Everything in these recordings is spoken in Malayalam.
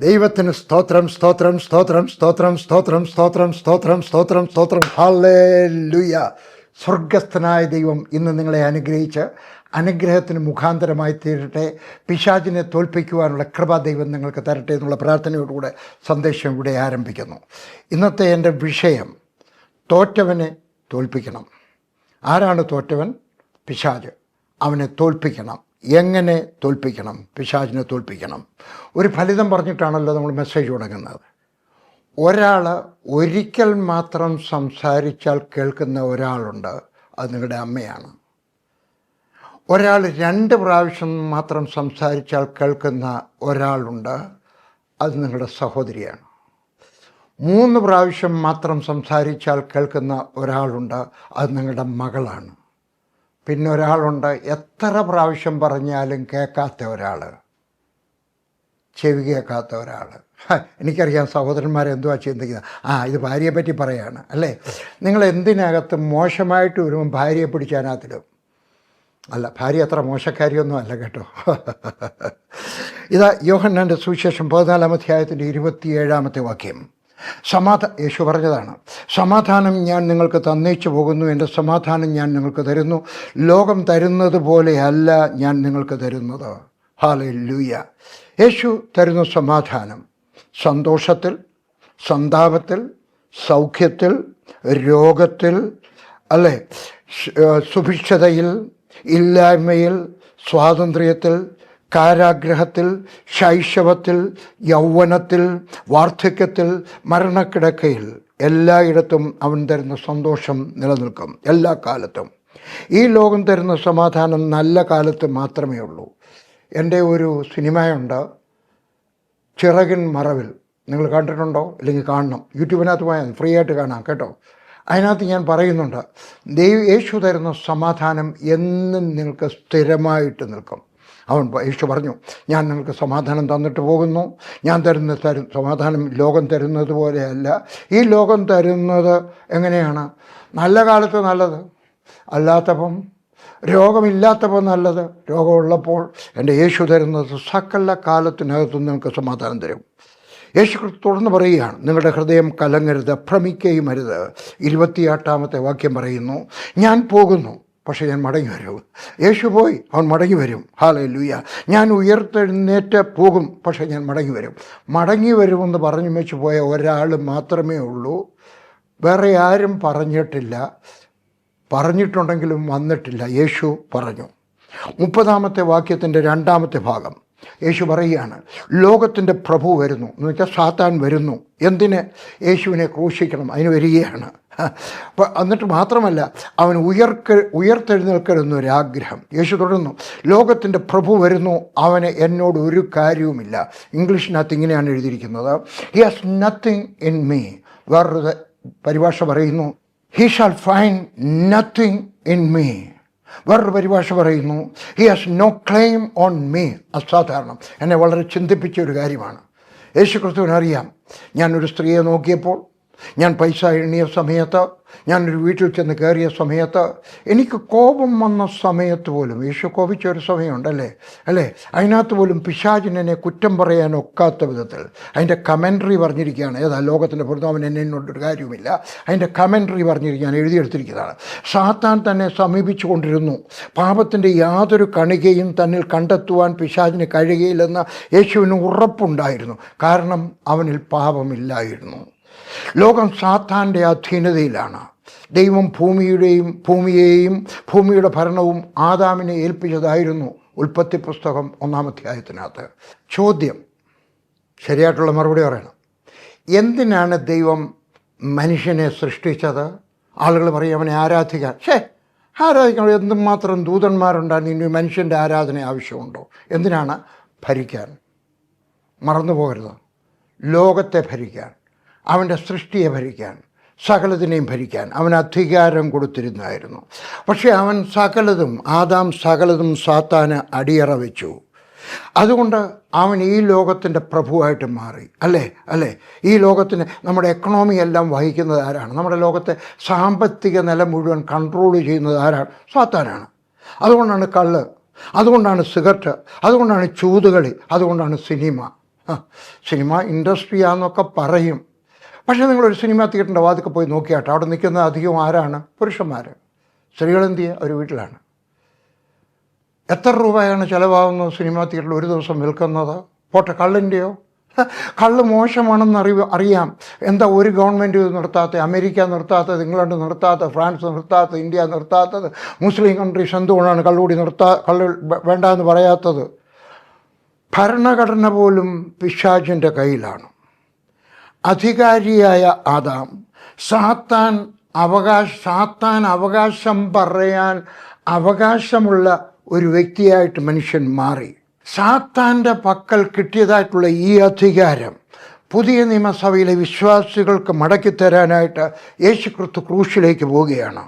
ദൈവത്തിന് സ്തോത്രം സ്തോത്രം സ്തോത്രം സ്തോത്രം സ്തോത്രം സ്തോത്രം സ്തോത്രം സ്തോത്രം സ്തോത്രം ഹല്ലേലൂയ. സ്വർഗസ്ഥനായ ദൈവം ഇന്ന് നിങ്ങളെ അനുഗ്രഹിച്ച് അനുഗ്രഹത്തിന് മുഖാന്തരമായി തീരട്ടെ. പിശാചിനെ തോൽപ്പിക്കുവാനുള്ള കൃപ ദൈവം നിങ്ങൾക്ക് തരട്ടെ എന്നുള്ള പ്രാർത്ഥനയോടുകൂടെ സന്ദേശം ഇവിടെ ആരംഭിക്കുന്നു. ഇന്നത്തെ എൻ്റെ വിഷയം തോറ്റവനെ തോൽപ്പിക്കണം. ആരാണ് തോറ്റവൻ? പിശാച്. അവനെ തോൽപ്പിക്കണം. എങ്ങനെ തോൽപ്പിക്കണം? പിശാചിനെ തോൽപ്പിക്കണം. ഒരു ഫലിതം പറഞ്ഞിട്ടാണല്ലോ നമ്മൾ മെസ്സേജ് തുടങ്ങുന്നത്. ഒരാൾ ഒരിക്കൽ മാത്രം സംസാരിച്ചാൽ കേൾക്കുന്ന ഒരാളുണ്ട്, അത് നിങ്ങളുടെ അമ്മയാണ്. ഒരാൾ 2 പ്രാവശ്യം മാത്രം സംസാരിച്ചാൽ കേൾക്കുന്ന ഒരാളുണ്ട്, അത് നിങ്ങളുടെ സഹോദരിയാണ്. 3 പ്രാവശ്യം മാത്രം സംസാരിച്ചാൽ കേൾക്കുന്ന ഒരാളുണ്ട്, അത് നിങ്ങളുടെ മകളാണ്. പിന്നെ ഒരാളുണ്ട്, എത്ര പ്രാവശ്യം പറഞ്ഞാലും കേൾക്കാത്ത ഒരാൾ, ചെവി കേൾക്കാത്ത ഒരാൾ. എനിക്കറിയാം സഹോദരന്മാരെന്തുവാ ചിന്തിക്കുന്നത്, ഇത് ഭാര്യയെ പറ്റി പറയാണ് അല്ലേ. നിങ്ങൾ എന്തിനകത്ത് മോശമായിട്ട് വരുമ്പം ഭാര്യയെ പിടിച്ചതിനകത്തിടും. അല്ല, ഭാര്യ അത്ര മോശക്കാരിയൊന്നും അല്ല കേട്ടോ. ഇതാ യോഹന്നാൻ്റെ സുവിശേഷം 14-ാം അധ്യായത്തിൻ്റെ 27-ാമത്തെ വാക്യം. യേശു പറഞ്ഞതാണ്, സമാധാനം ഞാൻ നിങ്ങൾക്ക് തന്നേച്ചു പോകുന്നു, എൻ്റെ സമാധാനം ഞാൻ നിങ്ങൾക്ക് തരുന്നു. ലോകം തരുന്നത് പോലെയല്ല ഞാൻ നിങ്ങൾക്ക് തരുന്നത്. ഹല്ലേലൂയ. യേശു തരുന്ന സമാധാനം സന്തോഷത്തിൽ, സന്താപത്തിൽ, സൗഖ്യത്തിൽ, രോഗത്തിൽ, അല്ലേ, സുഭിക്ഷതയിൽ, ഇല്ലായ്മയിൽ, സ്വാതന്ത്ര്യത്തിൽ, കാരാഗ്രഹത്തിൽ, ശൈശവത്തിൽ, യൗവനത്തിൽ, വാർദ്ധക്യത്തിൽ, മരണക്കിടക്കയിൽ, എല്ലായിടത്തും അവൻ തരുന്ന സന്തോഷം നിലനിൽക്കും, എല്ലാ കാലത്തും. ഈ ലോകം തരുന്ന സമാധാനം നല്ല കാലത്ത് മാത്രമേ ഉള്ളൂ. എൻ്റെ ഒരു സിനിമയുണ്ട്, ചിറകിൻ മറവിൽ. നിങ്ങൾ കണ്ടിട്ടുണ്ടോ? അല്ലെങ്കിൽ കാണണം, യൂട്യൂബിനകത്ത് പോയാൽ ഫ്രീ ആയിട്ട് കാണാം കേട്ടോ. അതിനകത്ത് ഞാൻ പറയുന്നുണ്ട്, യേശു തരുന്ന സമാധാനം എന്നും നിങ്ങൾക്ക് സ്ഥിരമായിട്ട് നിൽക്കും. യേശു പറഞ്ഞു, ഞാൻ നിങ്ങൾക്ക് സമാധാനം തന്നിട്ട് പോകുന്നു. ഞാൻ തരുന്ന സമാധാനം ലോകം തരുന്നത് പോലെയല്ല. ഈ ലോകം തരുന്നത് എങ്ങനെയാണ്? നല്ല കാലത്ത് നല്ലത്, അല്ലാത്തപ്പം, രോഗമില്ലാത്തപ്പോൾ നല്ലത്, രോഗമുള്ളപ്പോൾ എൻ്റെ യേശു തരുന്നത് സകല കാലത്തിനകത്തും നിങ്ങൾക്ക് സമാധാനം തരും. യേശു തുടർന്ന് പറയുകയാണ്, നിങ്ങളുടെ ഹൃദയം കലങ്ങരുത്, ഭ്രമിക്കുകയും അരുത്. 28-ാമത്തെ വാക്യം പറയുന്നു, ഞാൻ പോകുന്നു, പക്ഷേ ഞാൻ മടങ്ങി വരും. യേശു പോയി, അവൻ മടങ്ങി വരും. ഹല്ലേലൂയ. ഞാൻ ഉയർത്തെഴുന്നേറ്റ് പോകും, പക്ഷേ ഞാൻ മടങ്ങി വരും. മടങ്ങി വരുമെന്ന് പറഞ്ഞു വെച്ച് പോയ ഒരാൾ മാത്രമേ ഉള്ളൂ. വേറെ ആരും പറഞ്ഞിട്ടില്ല. പറഞ്ഞിട്ടുണ്ടെങ്കിലും വന്നിട്ടില്ല. യേശു പറഞ്ഞു. 30-ാമത്തെ വാക്യത്തിൻ്റെ 2-ാമത്തെ ഭാഗം യേശു പറയുകയാണ്, ലോകത്തിൻ്റെ പ്രഭു വരുന്നു, എന്ന് വെച്ചാൽ സാത്താൻ വരുന്നു. എന്തിന്? യേശുവിനെ ക്രൂശിക്കണം, അതിന് വരികയാണ്. എന്നിട്ട് മാത്രമല്ല, അവൻ ഉയർത്തെഴുന്നേൽക്കരുന്നൊരാഗ്രഹം. യേശു തുടർന്നു, ലോകത്തിൻ്റെ പ്രഭു വരുന്നു, അവന് എന്നോട് ഒരു കാര്യവുമില്ല. ഇംഗ്ലീഷിനകത്ത് ഇങ്ങനെയാണ് എഴുതിയിരിക്കുന്നത്, he has nothing in me. വേറൊരു പരിഭാഷ പറയുന്നു, he shall find nothing in me. വേറൊരു പരിഭാഷ പറയുന്നു, he has no claim on me. അസാധാരണം, എന്നെ വളരെ ചിന്തിപ്പിച്ച ഒരു കാര്യമാണ്. യേശു ക്രിസ്തുവിനറിയാം, ഞാനൊരു സ്ത്രീയെ നോക്കിയപ്പോൾ, ഞാൻ പൈസ എണ്ണിയ സമയത്ത്, ഞാനൊരു വീട്ടിൽ ചെന്ന് കയറിയ സമയത്ത്, എനിക്ക് കോപം വന്ന സമയത്ത് പോലും, യേശു കോപിച്ച ഒരു സമയമുണ്ടല്ലേ അല്ലേ, അതിനകത്ത് പോലും പിശാചിനെ കുറ്റം പറയാനൊക്കാത്ത വിധത്തിൽ അതിൻ്റെ കമൻട്രി പറഞ്ഞിരിക്കുകയാണ്. ഏതാ? ലോകത്തിൻ്റെ പുറത്ത് അവൻ എന്നോടൊരു കാര്യവുമില്ല. അതിൻ്റെ കമൻട്രി പറഞ്ഞിരിക്കുകയാണ്, എഴുതിയെടുത്തിരിക്കുന്നതാണ്. സാത്താൻ തന്നെ സമീപിച്ചു കൊണ്ടിരുന്നു. പാപത്തിൻ്റെ യാതൊരു കണികയും തന്നിൽ കണ്ടെത്തുവാൻ പിശാചിന് കഴിയുകയില്ലെന്ന് യേശുവിന് ഉറപ്പുണ്ടായിരുന്നു. കാരണം അവനിൽ പാപമില്ലായിരുന്നു. ലോകം സാത്താൻ്റെ അധീനതയിലാണ്. ദൈവം ഭൂമിയെയും ഭൂമിയുടെ ഭരണവും ആദാമിനെ ഏൽപ്പിച്ചതായിരുന്നു. ഉൽപ്പത്തി പുസ്തകം 1-ാം അധ്യായത്തിനകത്ത്. ചോദ്യം, ശരിയായിട്ടുള്ള മറുപടി പറയണം. എന്തിനാണ് ദൈവം മനുഷ്യനെ സൃഷ്ടിച്ചത്? ആളുകൾ പറയും അവനെ ആരാധിക്കാൻ. ആരാധിക്കണം, എന്തുമാത്രം ദൂതന്മാരുണ്ടായിരുന്നു, ഇനി മനുഷ്യൻ്റെ ആരാധന ആവശ്യമുണ്ടോ? എന്തിനാണ്? ഭരിക്കാൻ. മറന്നു പോകരുത്, ലോകത്തെ ഭരിക്കാൻ, അവൻ്റെ സൃഷ്ടിയെ ഭരിക്കാൻ, സകലതിനെയും ഭരിക്കാൻ അവന് അധികാരം കൊടുത്തിരുന്നായിരുന്നു. പക്ഷേ അവൻ ആദാം സകലതും സാത്താന് അടിയറ വെച്ചു. അതുകൊണ്ട് അവൻ ഈ ലോകത്തിൻ്റെ പ്രഭുവായിട്ട് മാറി. അല്ലേ ഈ ലോകത്തിന്, നമ്മുടെ എക്കണോമി എല്ലാം വഹിക്കുന്നത് ആരാണ്? നമ്മുടെ ലോകത്തെ സാമ്പത്തിക നില മുഴുവൻ കൺട്രോൾ ചെയ്യുന്നത് ആരാണ്? സാത്താനാണ്. അതുകൊണ്ടാണ് കള്ള്, അതുകൊണ്ടാണ് സിഗരറ്റ്, അതുകൊണ്ടാണ് ചൂതുകളി, അതുകൊണ്ടാണ് സിനിമ. സിനിമ ഇൻഡസ്ട്രിയാന്നൊക്കെ പറയും. പക്ഷേ നിങ്ങളൊരു സിനിമ തിയേറ്ററിൻ്റെ വാതിൽക്ക് പോയി നോക്കിയാട്ടെ, അവിടെ നിൽക്കുന്ന അധികവും ആരാണ്? പുരുഷന്മാർ. സ്ത്രീകളെന്ത് ചെയ്യുക? ഒരു വീട്ടിലാണ്. എത്ര രൂപയാണ് ചിലവാകുന്നത് സിനിമാ തിയേറ്ററിൽ ഒരു ദിവസം വിൽക്കുന്നത്? പോട്ടെ, കള്ളിൻ്റെയോ? കള്ള് മോശമാണെന്ന് അറിയാം. എന്താ ഒരു ഗവൺമെൻറ് ഇത് നിർത്താത്തത്? അമേരിക്ക നിർത്താത്തത്, ഇംഗ്ലണ്ട് നിർത്താത്തത്, ഫ്രാൻസ് നിർത്താത്തത്, ഇന്ത്യ നിർത്താത്തത്, മുസ്ലിം കൺട്രീസ് എന്തുകൊണ്ടാണ് കള്ളുകൂടി കള്ള് വേണ്ട എന്ന് പറയാത്തത്? ഭരണഘടന പോലും പിശാചിൻ്റെ കയ്യിലാണ്. അധികാരിയായ ആദാം സാത്താൻ അവകാശം പറയാൻ അവകാശമുള്ള ഒരു വ്യക്തിയായിട്ട് മനുഷ്യൻ മാറി. സാത്താൻ്റെ പക്കൽ കിട്ടിയതായിട്ടുള്ള ഈ അധികാരം പുതിയ നിയമസഭയിലെ വിശ്വാസികൾക്ക് മടക്കിത്തരാനായിട്ട് യേശുക്രിസ്തു ക്രൂശിലേക്ക് പോവുകയാണ്.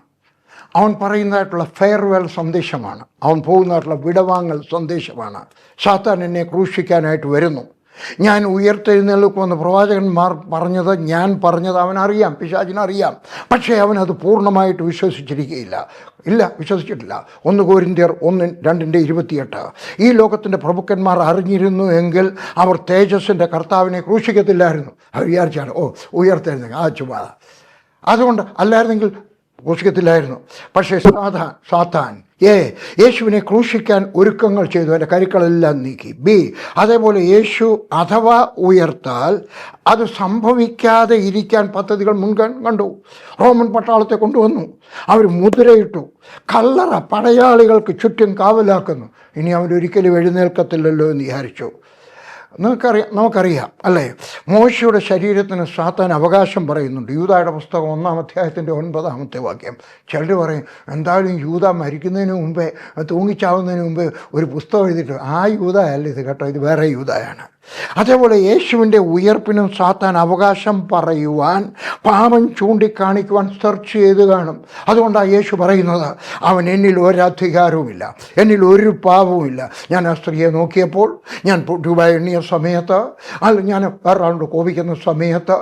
അവൻ പറയുന്നതായിട്ടുള്ള ഫെയർവെൽ സന്ദേശമാണ്, അവൻ പോകുന്നതായിട്ടുള്ള വിടവാങ്ങൽ സന്ദേശമാണ്. സാത്താൻ എന്നെ ക്രൂശിക്കാനായിട്ട് വരുന്നു, ഞാൻ ഉയർത്തെഴുന്നേൽക്കുമെന്ന് പ്രവാചകന്മാർ പറഞ്ഞത്, ഞാൻ പറഞ്ഞത് അവനറിയാം, പിശാചിനറിയാം. പക്ഷേ അവനത് പൂർണ്ണമായിട്ട് വിശ്വസിച്ചിട്ടില്ല. 1 കൊരിന്ത്യർ 1:2-28. ഈ ലോകത്തിൻ്റെ പ്രഭുക്കന്മാർ അറിഞ്ഞിരുന്നു എങ്കിൽ അവർ തേജസ്സിൻ്റെ കർത്താവിനെ ക്രൂശിക്കത്തില്ലായിരുന്നു. അവർ വിചാരിച്ചാണ് ഉയർത്തെഴുന്നേൽക്കുക ചുമ്മാ, അതുകൊണ്ട് അല്ലായിരുന്നെങ്കിൽ ക്രൂശിക്കത്തില്ലായിരുന്നു. പക്ഷേ സാത്താൻ യേശുവിനെ ക്രൂശിക്കാൻ ഒരുക്കങ്ങൾ ചെയ്തു, അതിൻ്റെ കരുക്കളെല്ലാം നീക്കി. അതേപോലെ യേശു അഥവാ ഉയർത്താൽ അത് സംഭവിക്കാതെ ഇരിക്കാൻ പദ്ധതികൾ കണ്ടു. റോമൻ പട്ടാളത്തെ കൊണ്ടുവന്നു, അവർ മുദ്രയിട്ടു, കല്ലറ പടയാളികൾക്ക് ചുറ്റും കാവലാക്കുന്നു. ഇനി അവരൊരിക്കലും എഴുന്നേൽക്കത്തില്ലല്ലോ എന്ന് വിചാരിച്ചു. നമുക്കറിയാം അല്ലേ, മോശയുടെ ശരീരത്തിന് സാത്താൻ അവകാശം പറയുന്നുണ്ട്. യൂദായുടെ പുസ്തകം 1-ാം അധ്യായത്തിൻ്റെ 9-ാമത്തെ വാക്യം. ചിലർ പറയും, എന്തായാലും യൂദ മരിക്കുന്നതിന് മുമ്പേ, തൂങ്ങിച്ചാവുന്നതിന് മുമ്പേ ഒരു പുസ്തകം എഴുതിയിട്ട്, ആ യൂദയല്ല ഇത് കേട്ടോ, ഇത് വേറെ യൂദയാണ്. അതേപോലെ യേശുവിൻ്റെ ഉയർപ്പിനും സാത്താൻ അവകാശം പറയുവാൻ, പാപം ചൂണ്ടിക്കാണിക്കുവാൻ സെർച്ച് ചെയ്ത് കാണും. അതുകൊണ്ടാണ് യേശു പറയുന്നത്, അവൻ എന്നിൽ ഒരധികാരവുമില്ല, എന്നിൽ ഒരു പാപവുമില്ല. ഞാൻ ആ സ്ത്രീയെ നോക്കിയപ്പോൾ, ഞാൻ രൂപ എണ്ണിയ സമയത്ത്, ഞാൻ വേറൊരാളോട് കോപിക്കുന്ന സമയത്ത്,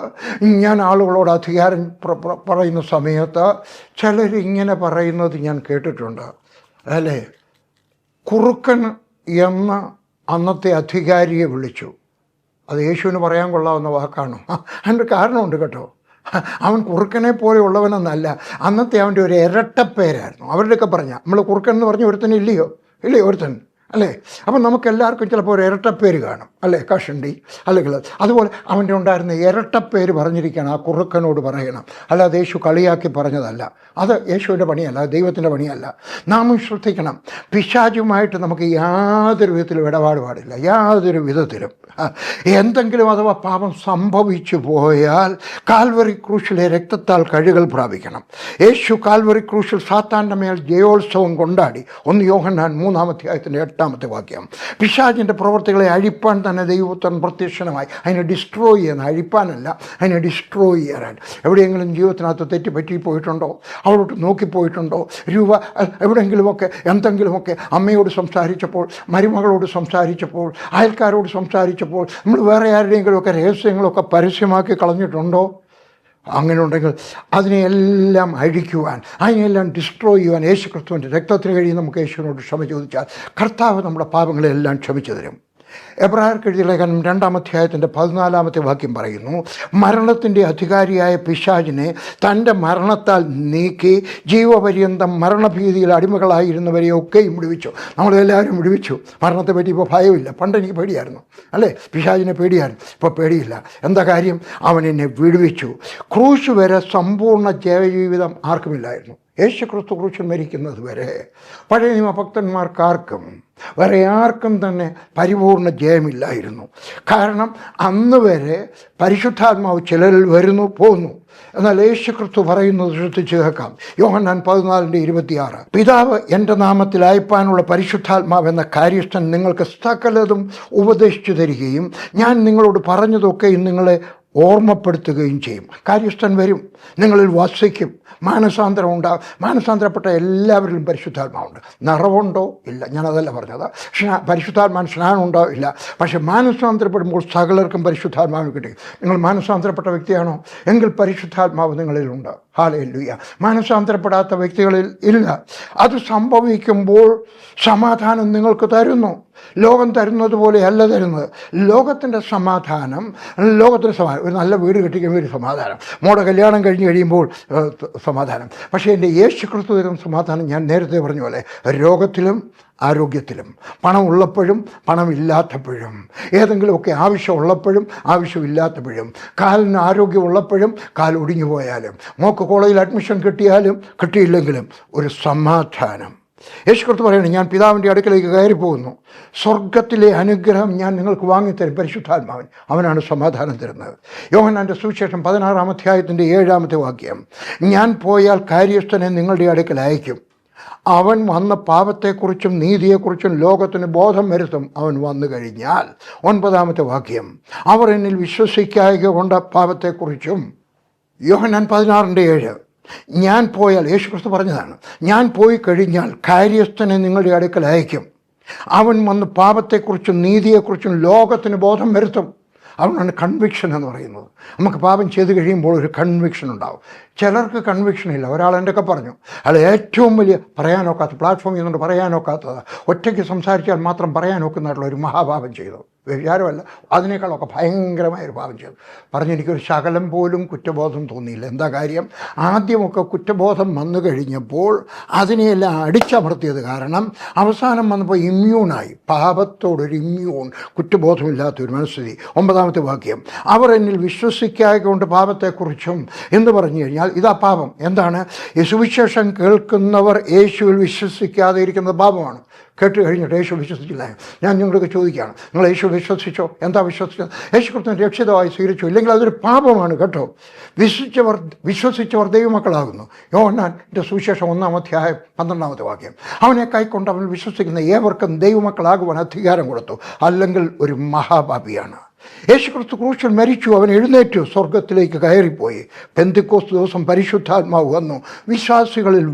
ഞാൻ ആളുകളോട് അധികാരം പറയുന്ന സമയത്ത് ചിലരിങ്ങനെ പറയുന്നത് ഞാൻ കേട്ടിട്ടുണ്ട്, അല്ലേ, കുറുക്കൻ എന്ന അന്നത്തെ അധികാരിയെ വിളിച്ചു. അത് യേശുവിന് പറയാൻ കൊള്ളാവുന്ന വാക്കാണോ? അതിൻ്റെ കാരണമുണ്ട് കേട്ടോ. അവൻ കുറുക്കനെ പോലെയുള്ളവനെന്നല്ല, അന്നത്തെ അവൻ്റെ ഒരു ഇരട്ടപ്പേരായിരുന്നു. അവരുടെയൊക്കെ പറഞ്ഞാൽ നമ്മൾ കുറുക്കൻ എന്ന് പറഞ്ഞ ഒരുത്തനില്ലയോ ഒരുത്തൻ, അല്ലേ? അപ്പം നമുക്കെല്ലാവർക്കും ചിലപ്പോൾ ഒരു ഇരട്ടപ്പേര് കാണും, അല്ലേ? കഷണ്ടി അല്ലെങ്കിൽ അതുപോലെ അവൻ്റെ ഉണ്ടായിരുന്ന ഇരട്ടപ്പേര് പറഞ്ഞിരിക്കണം, ആ കുറുക്കനോട് പറയണം. അല്ലാതെ യേശു കളിയാക്കി പറഞ്ഞതല്ല, അത് യേശുവിൻ്റെ പണിയല്ല, അത് ദൈവത്തിൻ്റെ പണിയല്ല. നാം ശ്രദ്ധിക്കണം, പിശാചുമായിട്ട് നമുക്ക് യാതൊരു വിധത്തിലും ഇടപാട് പാടില്ല, യാതൊരു വിധത്തിലും. എന്തെങ്കിലും അഥവാ പാപം സംഭവിച്ചു പോയാൽ കാൽവറി ക്രൂശിലെ രക്തത്താൽ കഴുകൽ പ്രാപിക്കണം. യേശു കാൽവറി ക്രൂശിൽ സാത്താൻ്റെ മേൽ ജയോത്സവം കൊണ്ടാടി. 1 യോഹന്നാൻ 3-ാം അധ്യായത്തിൻ്റെ 8-ാമത്തെ വാക്യം. പിശാചിൻ്റെ പ്രവർത്തികളെ അഴിപ്പാൻ തന്നെ ദൈവപുത്രൻ പ്രത്യക്ഷമായി. അതിനെ ഡിസ്ട്രോയ് ചെയ്യുന്ന, അഴിപ്പാനല്ല, അതിനെ ഡിസ്ട്രോയ് ചെയ്യാനായിട്ട്. എവിടെയെങ്കിലും ജീവിതത്തിനകത്ത് തെറ്റിപ്പോയിട്ടുണ്ടോ? അവിടോട്ട് നോക്കിപ്പോയിട്ടുണ്ടോ? എവിടെയെങ്കിലുമൊക്കെ എന്തെങ്കിലുമൊക്കെ അമ്മയോട് സംസാരിച്ചപ്പോൾ, മരുമകളോട് സംസാരിച്ചപ്പോൾ, അയൽക്കാരോട് സംസാരിച്ചപ്പോൾ, നമ്മൾ വേറെ ആരുടെയെങ്കിലുമൊക്കെ രഹസ്യങ്ങളൊക്കെ പരസ്യമാക്കി കളഞ്ഞിട്ടുണ്ടോ? അങ്ങനെ ഉണ്ടെങ്കിൽ അതിനെയെല്ലാം അഴിക്കുവാൻ, അതിനെല്ലാം ഡിസ്ട്രോയ് ചെയ്യുവാൻ യേശുക്രിസ്തുവിൻ്റെ രക്തത്തിന് കഴിയും. നമുക്ക് യേശുവിനോട് ക്ഷമ ചോദിച്ചാൽ കർത്താവ് നമ്മുടെ പാപങ്ങളെല്ലാം ക്ഷമിച്ചു തരും. എബ്രായർക്ക് എഴുതിയ ലേഖനം 2-ാം അധ്യായത്തിൻ്റെ 14-ാമത്തെ വാക്യം പറയുന്നു, മരണത്തിൻ്റെ അധികാരിയായ പിശാചിനെ തൻ്റെ മരണത്താൽ നീക്കി ജീവപര്യന്തം മരണഭീതിയിൽ അടിമകളായിരുന്നവരെയൊക്കെയും വിടുവിച്ചു. നമ്മളെല്ലാവരും വിടുവിച്ചു. മരണത്തെ പറ്റി ഇപ്പോൾ ഭയമില്ല. പണ്ട് എനിക്ക് പേടിയായിരുന്നു, അല്ലേ? പിശാചിനെ പേടിയായിരുന്നു, ഇപ്പോൾ പേടിയില്ല. എന്താ കാര്യം? അവൻ എന്നെ വിടുവിച്ചു. ക്രൂശ് വരെ സമ്പൂർണ്ണ ജയജീവിതം ആർക്കുമില്ലായിരുന്നു. യേശുക്രിസ്തു ക്രൂശിൽ മരിക്കുന്നത് വരെ പഴയ നിയമഭക്തന്മാർക്കാർക്കും വേറെ ആർക്കും തന്നെ പരിപൂർണ്ണ ജയമില്ലായിരുന്നു. കാരണം അന്ന് വരെ പരിശുദ്ധാത്മാവ് ചിലരിൽ വരുന്നു പോകുന്നു. എന്നാൽ യേശുക്രിസ്തു പറയുന്നത് ശ്രദ്ധിച്ച് കേൾക്കാം. യോഹന്നാൻ 14:26, പിതാവ് എൻ്റെ നാമത്തിൽ അയപ്പാനുള്ള പരിശുദ്ധാത്മാവ് എന്ന കാര്യസ്ഥൻ നിങ്ങൾക്ക് സകലതും ഉപദേശിച്ചു തരികയും ഞാൻ നിങ്ങളോട് പറഞ്ഞതൊക്കെയും നിങ്ങളെ ഓർമ്മപ്പെടുത്തുകയും ചെയ്യും. കാര്യസ്ഥൻ വരും, നിങ്ങളിൽ വസിക്കും, മാനസാന്തരം ഉണ്ടാകും. മാനസാന്തരപ്പെട്ട എല്ലാവരിലും പരിശുദ്ധാത്മാവുണ്ട്. നിറവുണ്ടോ? ഇല്ല, ഞാനതല്ല പറഞ്ഞത്. പരിശുദ്ധാത്മാവിന് സ്നാനം ഉണ്ടോ? ഇല്ല. പക്ഷേ മാനസാന്തരപ്പെടുമ്പോൾ സകലർക്കും പരിശുദ്ധാത്മാവിന് കിട്ടി. നിങ്ങൾ മാനസാന്തരപ്പെട്ട വ്യക്തിയാണോ? എങ്കിൽ പരിശുദ്ധാത്മാവ് നിങ്ങളിലുണ്ട്. ഹല്ലേലൂയ. മാനസാന്തരപ്പെടാത്ത വ്യക്തികളിൽ ഇല്ല. അത് സംഭവിക്കുമ്പോൾ സമാധാനം നിങ്ങൾക്ക് തരുന്നു. ലോകം തരുന്നത് പോലെയല്ല തരുന്നത്. ലോകത്തിൻ്റെ സമാധാനം, ഒരു നല്ല വീട് കെട്ടിക്കുമ്പോൾ ഒരു സമാധാനം, മോടെ കല്യാണം കഴിഞ്ഞ് കഴിയുമ്പോൾ സമാധാനം. പക്ഷേ എൻ്റെ യേശു ക്രിസ്തു തരുന്ന സമാധാനം ഞാൻ നേരത്തെ പറഞ്ഞ പോലെ രോഗത്തിലും ആരോഗ്യത്തിലും, പണം ഉള്ളപ്പോഴും പണമില്ലാത്തപ്പോഴും, ഏതെങ്കിലുമൊക്കെ ആവശ്യമുള്ളപ്പോഴും ആവശ്യമില്ലാത്തപ്പോഴും, കാലിന് ആരോഗ്യമുള്ളപ്പോഴും കാൽ ഒടിഞ്ഞു പോയാലും, മോക്ക് കോളേജിൽ അഡ്മിഷൻ കിട്ടിയാലും കിട്ടിയില്ലെങ്കിലും ഒരു സമാധാനം. യേശു ക്രിസ്തു പറയുന്നത്, ഞാൻ പിതാവിൻ്റെ അടുക്കലേക്ക് കയറിപ്പോകുന്നു, സ്വർഗത്തിലെ അനുഗ്രഹം ഞാൻ നിങ്ങൾക്ക് വാങ്ങിത്തരും, പരിശുദ്ധാത്മാവൻ, അവനാണ് സമാധാനം തരുന്നത്. യോഹന്നാൻ്റെ സുവിശേഷം 16-ാം അധ്യായത്തിൻ്റെ 7-ാമത്തെ വാക്യം, ഞാൻ പോയാൽ കാര്യസ്ഥനെ നിങ്ങളുടെ അടുക്കൽ അയക്കും, അവൻ വന്ന പാപത്തെക്കുറിച്ചും നീതിയെക്കുറിച്ചും ലോകത്തിന് ബോധം വരുത്തും. അവൻ വന്നു കഴിഞ്ഞാൽ 9-ാമത്തെ വാക്യം, അവർ എന്നിൽ വിശ്വസിക്കായ്ക കൊണ്ട പാപത്തെക്കുറിച്ചും. യോഹന്നാൻ 16:7, ഞാൻ പോയാൽ, യേശു ക്രിസ്തു പറഞ്ഞതാണ്, ഞാൻ പോയി കഴിഞ്ഞാൽ കാര്യസ്ഥനെ നിങ്ങളുടെ അടുക്കൽ അയക്കും, അവൻ വന്ന് പാപത്തെക്കുറിച്ചും നീതിയെക്കുറിച്ചും ലോകത്തിന് ബോധം വരുത്തും. അവനാണ് കൺവിക്ഷൻ എന്ന് പറയുന്നത്. നമുക്ക് പാപം ചെയ്ത് കഴിയുമ്പോൾ ഒരു കൺവിക്ഷൻ ഉണ്ടാവും. ചിലർക്ക് കൺവിക്ഷൻ ഇല്ല. ഒരാൾ എൻ്റെ ഒക്കെ പറഞ്ഞു, അയാൾ ഏറ്റവും വലിയ പറയാനൊക്കാത്ത, പ്ലാറ്റ്ഫോമിൽ നിന്നുകൊണ്ട് പറയാനൊക്കാത്തത്, ഒറ്റയ്ക്ക് സംസാരിച്ചാൽ മാത്രം പറയാനൊക്കുന്നതായിട്ടുള്ള ഒരു മഹാപാപം ചെയ്തു. വിചാരമല്ല, അതിനേക്കാളൊക്കെ ഭയങ്കരമായൊരു പാപം ചെയ്തു. എനിക്കൊരു ശകലം പോലും കുറ്റബോധം തോന്നിയില്ല. എന്താ കാര്യം? ആദ്യമൊക്കെ കുറ്റബോധം വന്നു കഴിഞ്ഞപ്പോൾ അതിനെയെല്ലാം അടിച്ചമർത്തിയത് കാരണം അവസാനം വന്നപ്പോൾ ഇമ്മ്യൂണായി, പാപത്തോടൊരു ഇമ്മ്യൂൺ, കുറ്റബോധമില്ലാത്തൊരു മനസ്ഥിതി. 9-ാമത്തെ വാക്യം, അവർ എന്നിൽ വിശ്വസിക്കായ കൊണ്ട് പാപത്തെക്കുറിച്ചും എന്ന് പറഞ്ഞു കഴിഞ്ഞാൽ ഇതാ പാപം. എന്താണ്? സുവിശേഷം കേൾക്കുന്നവർ യേശുവിൽ വിശ്വസിക്കാതെ ഇരിക്കുന്നത് പാപമാണ്. കേട്ട് കഴിഞ്ഞിട്ട് യേശു വിശ്വസിച്ചില്ല. ഞാൻ നിങ്ങൾക്ക് ചോദിക്കുകയാണ്, നിങ്ങൾ യേശു വിശ്വസിച്ചോ? എന്താ വിശ്വസിച്ചത്? യേശു ക്രിസ്തുവിനെ രക്ഷിതമായി സ്വീകരിച്ചോ? ഇല്ലെങ്കിൽ അതൊരു പാപമാണ് കേട്ടോ. വിശ്വസിച്ചവർ ദൈവമക്കളാകുന്നു. യോഹന്നാൻ്റെ സുവിശേഷം 1-ാം അധ്യായം 12-ാമത്തെ വാക്യം, അവനെ കൈക്കൊണ്ട് അവൻ വിശ്വസിക്കുന്ന ഏവർക്കും ദൈവമക്കളാകുവാൻ അധികാരം കൊടുത്തു, അല്ലെങ്കിൽ ഒരു മഹാപാപിയാണ്. യേശു ക്രിസ്തു ക്രൂശിൽ മരിച്ചു, അവൻ എഴുന്നേറ്റു, സ്വർഗത്തിലേക്ക് കയറിപ്പോയി. പെന്തക്കോസ്ത് ദിവസം പരിശുദ്ധാത്മാവ് വന്നു, വിശ്വാസികളിൽ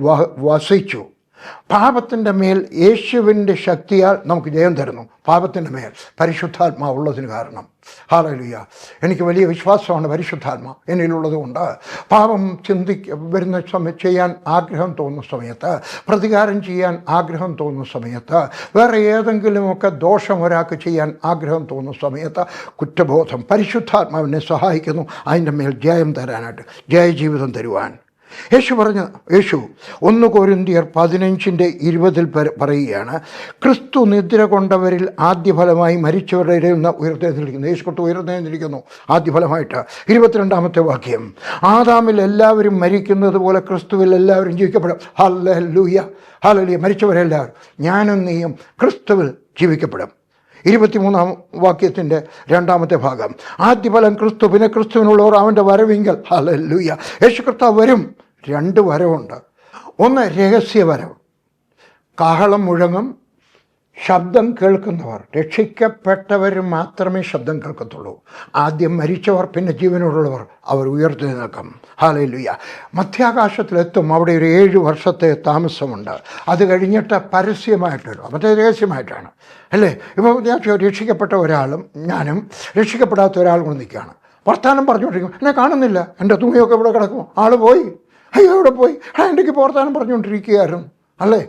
വസിച്ചു. പാപത്തിൻ്റെ മേൽ യേശുവിൻ്റെ ശക്തിയാൽ നമുക്ക് ജയം തരുന്നു. പാപത്തിൻ്റെ മേൽ പരിശുദ്ധാത്മാവ് ഉള്ളതിന് കാരണം. ഹല്ലേലൂയ. എനിക്ക് വലിയ വിശ്വാസമാണ് പരിശുദ്ധാത്മാ എന്നിലുള്ളത് കൊണ്ട് പാപം വരുന്ന ചെയ്യാൻ ആഗ്രഹം തോന്നുന്ന സമയത്ത്, പ്രതികാരം ചെയ്യാൻ ആഗ്രഹം തോന്നുന്ന സമയത്ത്, വേറെ ഏതെങ്കിലുമൊക്കെ ദോഷം ഒരാൾക്ക് ചെയ്യാൻ ആഗ്രഹം തോന്നുന്ന സമയത്ത് കുറ്റബോധം പരിശുദ്ധാത്മാവിനെ സഹായിക്കുന്നു അതിൻ്റെ മേൽ ജയം തരാനായിട്ട്, ജയജീവിതം തരുവാൻ. യേശു 1 കൊരിന്ത്യർ 15:20 പറയുകയാണ്, ക്രിസ്തു നിദ്ര കൊണ്ടവരിൽ ആദ്യഫലമായി മരിച്ചവരുടെ ഇടയിൽ നിന്ന് ഉയർത്തെഴുന്നേൽക്കുന്നു. യേശു ക്രിസ്തു ഉയർത്തെഴുന്നേൽക്കുന്നു ആദ്യഫലമായിട്ട്. 22-ാമത്തെ വാക്യം, ആദാമിൽ എല്ലാവരും മരിക്കുന്നത് പോലെ ക്രിസ്തുവിൽ എല്ലാവരും ജീവിക്കപ്പെടും. Hallelujah, hallelujah. മരിച്ചവരെല്ലാവരും, ഞാനും നീയും ക്രിസ്തുവിൽ ജീവിക്കപ്പെടും. 23-ാം വാക്യത്തിൻ്റെ 2-ാമത്തെ ഭാഗം, ആദ്യഫലം ക്രിസ്തു, പിന്നെ ക്രിസ്തുവിനുള്ളവർ അവൻ്റെ വരവിങ്കൽ. ഹല്ലേലൂയ. യേശു കർത്താവ് വരും. 2 വരവുണ്ട്. ഒന്ന് രഹസ്യവരവ്, കാഹളം മുഴങ്ങും, ശബ്ദം കേൾക്കുന്നവർ, രക്ഷിക്കപ്പെട്ടവർ മാത്രമേ ശബ്ദം കേൾക്കത്തുള്ളൂ. ആദ്യം മരിച്ചവർ, പിന്നെ ജീവനോടുള്ളവർ, അവർ ഉയർത്തെഴുന്നേൽക്കും. ഹല്ലേലൂയ. മധ്യാകാശത്തിലെത്തും. അവിടെ ഒരു 7 വർഷത്തെ താമസമുണ്ട്. അത് കഴിഞ്ഞിട്ട് പരസ്യമായിട്ട് വരും. മറ്റേ രഹസ്യമായിട്ടാണ്, അല്ലേ? ഇപ്പോൾ ഞാൻ രക്ഷിക്കപ്പെട്ട ഒരാളും ഞാനും രക്ഷിക്കപ്പെടാത്ത ഒരാളും കൂടെ നിൽക്കുകയാണ്. വർത്താനം പറഞ്ഞുകൊണ്ടിരിക്കും, എന്നെ കാണുന്നില്ല, എൻ്റെ തുണിയൊക്കെ ഇവിടെ കിടക്കും, ആൾ പോയി, അയ്യോ എവിടെ പോയി, എനിക്ക് വർത്താനം പറഞ്ഞുകൊണ്ടിരിക്കുകയായിരുന്നു, അല്ലേ?